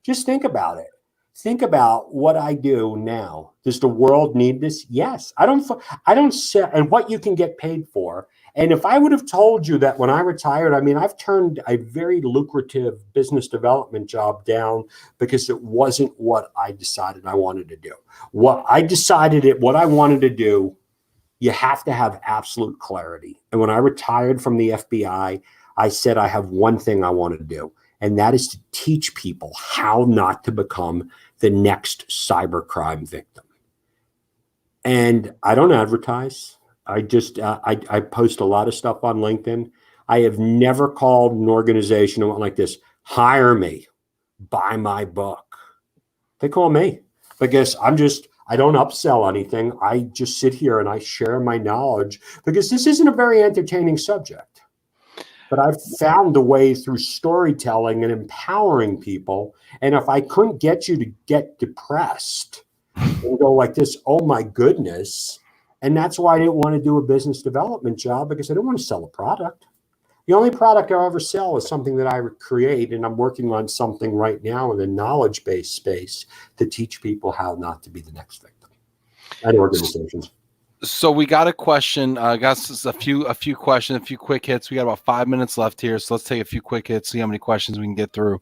Just think about it. Think about what I do now. Does the world need this? Yes. I don't say, and what you can get paid for. And if I would have told you that when I retired, I've turned a very lucrative business development job down because it wasn't what I decided I wanted to do. What I wanted to do, you have to have absolute clarity. And when I retired from the FBI, I said, I have one thing I want to do, and that is to teach people how not to become the next cybercrime victim. And I don't advertise. I just, I post a lot of stuff on LinkedIn. I have never called an organization and went like this, hire me, buy my book. They call me because I don't upsell anything. I just sit here and I share my knowledge, because this isn't a very entertaining subject. But I've found a way through storytelling and empowering people. And if I couldn't get you to get depressed and go like this, oh my goodness. And that's why I didn't want to do a business development job, because I didn't want to sell a product. The only product I ever sell is something that I create, and I'm working on something right now in the knowledge-based space to teach people how not to be the next victim at organizations. So we got a question. Got a few questions, a few quick hits. We got about 5 minutes left here, so let's take a few quick hits, see how many questions we can get through.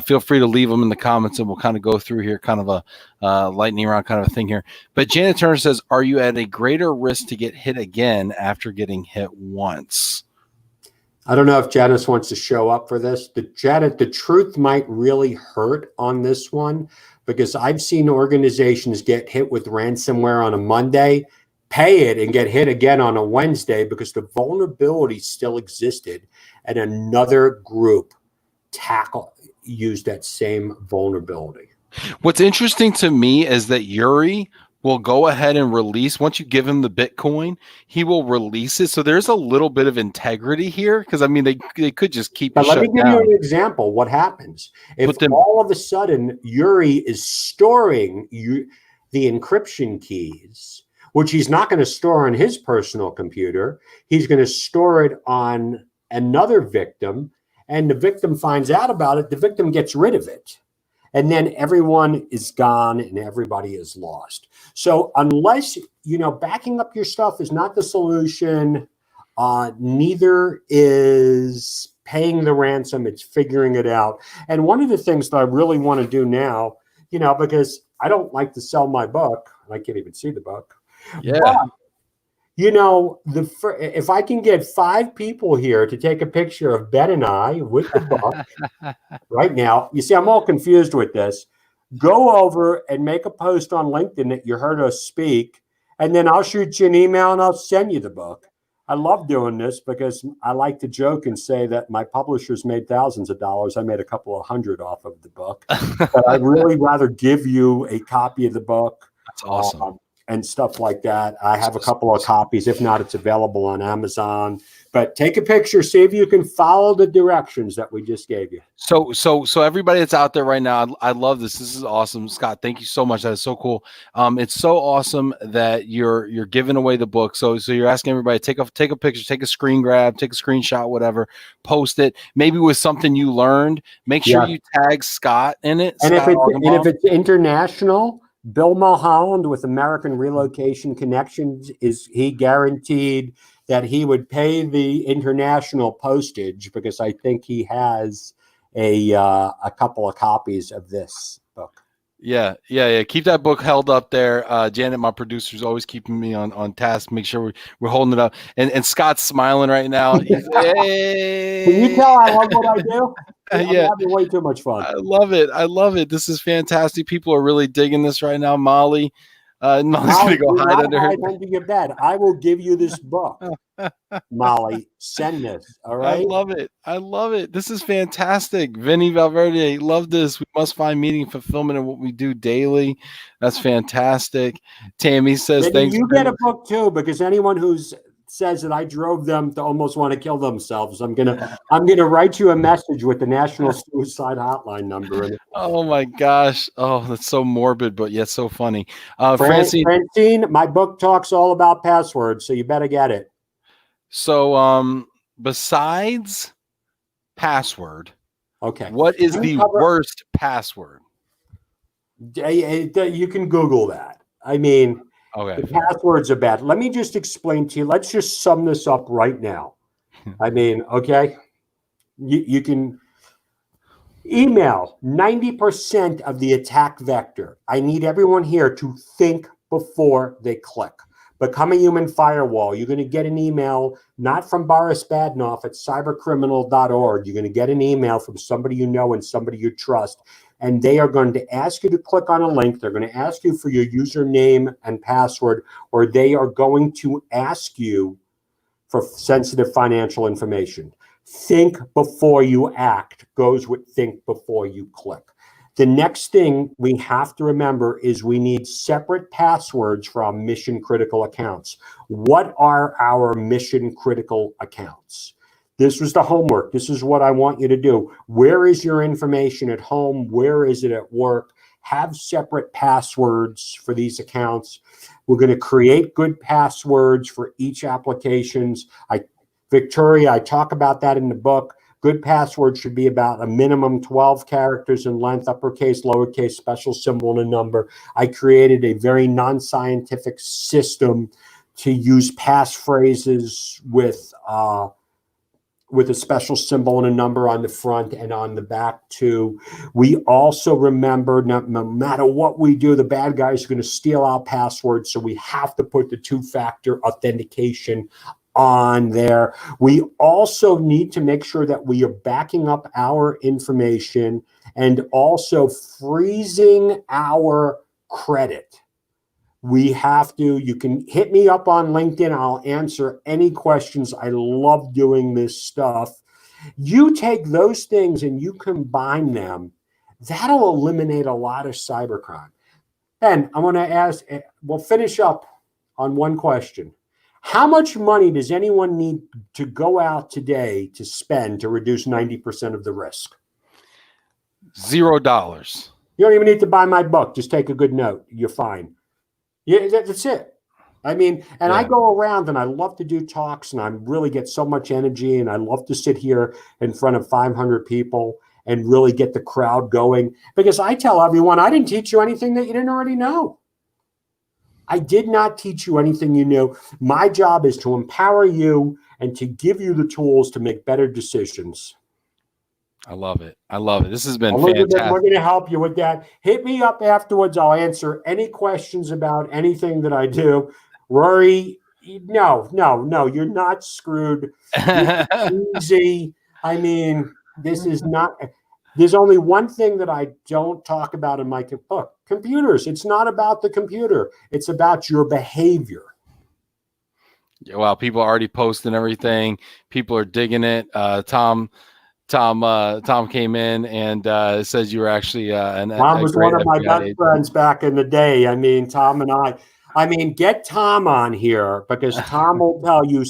Feel free to leave them in the comments, and we'll kind of go through here, kind of a lightning round kind of a thing here. But Janet Turner says, are you at a greater risk to get hit again after getting hit once? I don't know if Janice wants to show up for this. Janet, the truth might really hurt on this one, because I've seen organizations get hit with ransomware on a Monday pay it and get hit again on a Wednesday because the vulnerability still existed, and another group used that same vulnerability. What's interesting to me is that Yuri will go ahead and release, once you give him the Bitcoin, he will release it. So there's a little bit of integrity here, because I mean they could just keep But it let me shut give you down. an example. What happens if But then, all of a sudden Yuri is storing the encryption keys, which he's not going to store on his personal computer. He's going to store it on another victim, and the victim finds out about it. The victim gets rid of it. And then everyone is gone and everybody is lost. So unless, backing up your stuff is not the solution, neither is paying the ransom. It's figuring it out. And one of the things that I really want to do now, because I don't like to sell my book, I can't even see the book. yeah. But, if I can get 5 people here to take a picture of Ben and I with the book right now, you see, I'm all confused with this. Go over and make a post on LinkedIn that you heard us speak, and then I'll shoot you an email and I'll send you the book. I love doing this because I like to joke and say that my publishers made thousands of dollars. I made a couple of hundred off of the book. But I'd really rather give you a copy of the book. That's awesome. And stuff like that. I have a couple of copies. If not, it's available on Amazon. But take a picture, see if you can follow the directions that we just gave you. So everybody that's out there right now, I love this. This is awesome, Scott. Thank you so much. That is so cool. It's so awesome that you're giving away the book. So you're asking everybody take a picture, take a screen grab, take a screenshot, whatever, post it. Maybe with something you learned. Make sure you tag Scott in it. And Scott if it's international, Bill Mulholland with American Relocation Connections, he guaranteed that he would pay the international postage, because I think he has a couple of copies of this book. Yeah. Keep that book held up there. Janet, my producer, is always keeping me on task. Make sure we're holding it up. And Scott's smiling right now. Hey. Can you tell I love what I do? I'm Yeah, having way too much fun. I love it. This is fantastic. People are really digging this right now. Molly's gonna go hide under her. Under your bed. I will give you this book. Molly, send this. All right. I love it. This is fantastic. Vinny Valverde, love this. We must find meaning, fulfillment in what we do daily. That's fantastic. Tammy says, Maybe thanks. You get a book too, because anyone who's says that I drove them to almost want to kill themselves, I'm gonna write you a message with the National Suicide Hotline number in it. Oh my gosh. Oh, that's so morbid, but yet so funny. Francine, my book talks all about passwords, so you better get it. So besides password, okay, what is the worst password? You can Google that. I mean, okay, the passwords are bad. Let me just explain to you. Let's just sum this up right now. I mean, okay, you can email 90% of the attack vector. I need everyone here to think before they click. Become a human firewall. You're going to get an email, not from Boris Badnoff at cybercriminal.org. You're going to get an email from somebody you know and somebody you trust, and they are going to ask you to click on a link. They're going to ask you for your username and password, or they are going to ask you for sensitive financial information. Think before you act goes with think before you click. The next thing we have to remember is we need separate passwords for our mission critical accounts. What are our mission critical accounts? This was the homework. This is what I want you to do. Where is your information at home? Where is it at work? Have separate passwords for these accounts. We're going to create good passwords for each applications. Victoria, I talk about that in the book. Good password should be about a minimum 12 characters in length, uppercase, lowercase, special symbol, and a number. I created a very non-scientific system to use passphrases with a special symbol and a number on the front and on the back too. We also remember, no matter what we do, the bad guys are going to steal our passwords, so we have to put the two-factor authentication on there. We also need to make sure that we are backing up our information and also freezing our credit. We have to. You can hit me up on LinkedIn. I'll answer any questions. I love doing this stuff. You take those things and you combine them, that'll eliminate a lot of cybercrime. Ben, I want to ask, we'll finish up on one question. How much money does anyone need to go out today to spend to reduce 90% of the risk? $0. You don't even need to buy my book. Just take a good note. You're fine. Yeah, that's it. I mean, and I go around and I love to do talks and I really get so much energy and I love to sit here in front of 500 people and really get the crowd going, because I tell everyone, I didn't teach you anything that you didn't already know. I did not teach you anything you knew. My job is to empower you and to give you the tools to make better decisions. I love it. I love it. This has been Elizabeth, fantastic. we're going to help you with that. Hit me up afterwards. I'll answer any questions about anything that I do. Rory, no, you're not screwed. It's easy. I mean, this is not, there's only one thing that I don't talk about in my book, computers. It's not about the computer. It's about your behavior. Well, people are already posting everything. People are digging it. Tom came in and says you were actually Tom was one of my best friends back in the day. I mean, Tom and I mean, get Tom on here because Tom will tell you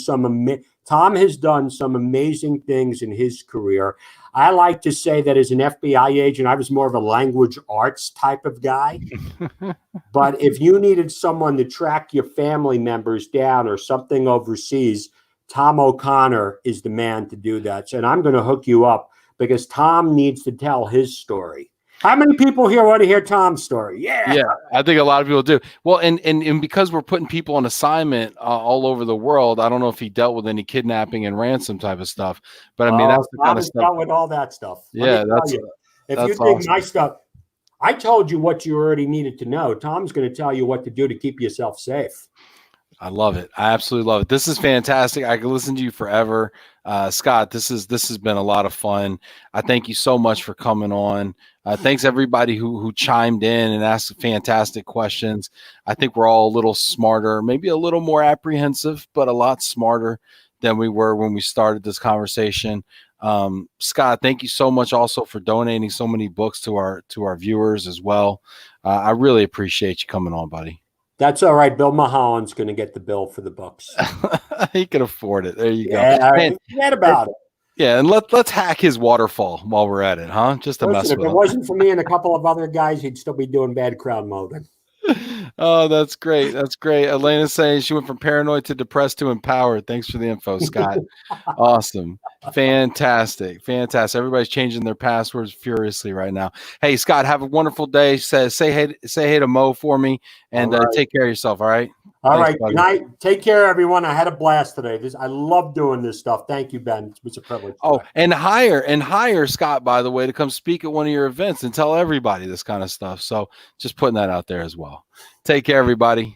Tom has done some amazing things in his career. I like to say that as an FBI agent, I was more of a language arts type of guy. But if you needed someone to track your family members down or something overseas, Tom O'Connor is the man to do that. And I'm going to hook you up because Tom needs to tell his story. How many people here want to hear Tom's story? Yeah, I think a lot of people do. Well, and because we're putting people on assignment all over the world, I don't know if he dealt with any kidnapping and ransom type of stuff, but I mean, that's the kind of stuff. Dealt with all that stuff. Yeah, if you dig my stuff, I told you what you already needed to know. Tom's going to tell you what to do to keep yourself safe. I love it. I absolutely love it. This is fantastic. I could listen to you forever. Scott, this has been a lot of fun. I thank you so much for coming on. Thanks everybody who chimed in and asked fantastic questions. I think we're all a little smarter, maybe a little more apprehensive, but a lot smarter than we were when we started this conversation. Scott, thank you so much also for donating so many books to our viewers as well. I really appreciate you coming on, buddy. That's all right. Bill Mulholland's going to get the bill for the books. He can afford it. There you go. Forget about it. Yeah, and let's hack his waterfall while we're at it, huh? Just to mess with him. If it wasn't for me and a couple of other guys, he'd still be doing bad crowd mode. Oh, that's great. That's great. Elena's saying she went from paranoid to depressed to empowered. Thanks for the info, Scott. Awesome. Fantastic. Everybody's changing their passwords furiously right now. Hey, Scott, have a wonderful day. Say hey to Mo for me and take care of yourself. All right. All right. Good night. Take care, everyone. I had a blast today. I love doing this stuff. Thank you, Ben. It was a privilege. Oh, and hire Scott, by the way, to come speak at one of your events and tell everybody this kind of stuff. So just putting that out there as well. Take care, everybody.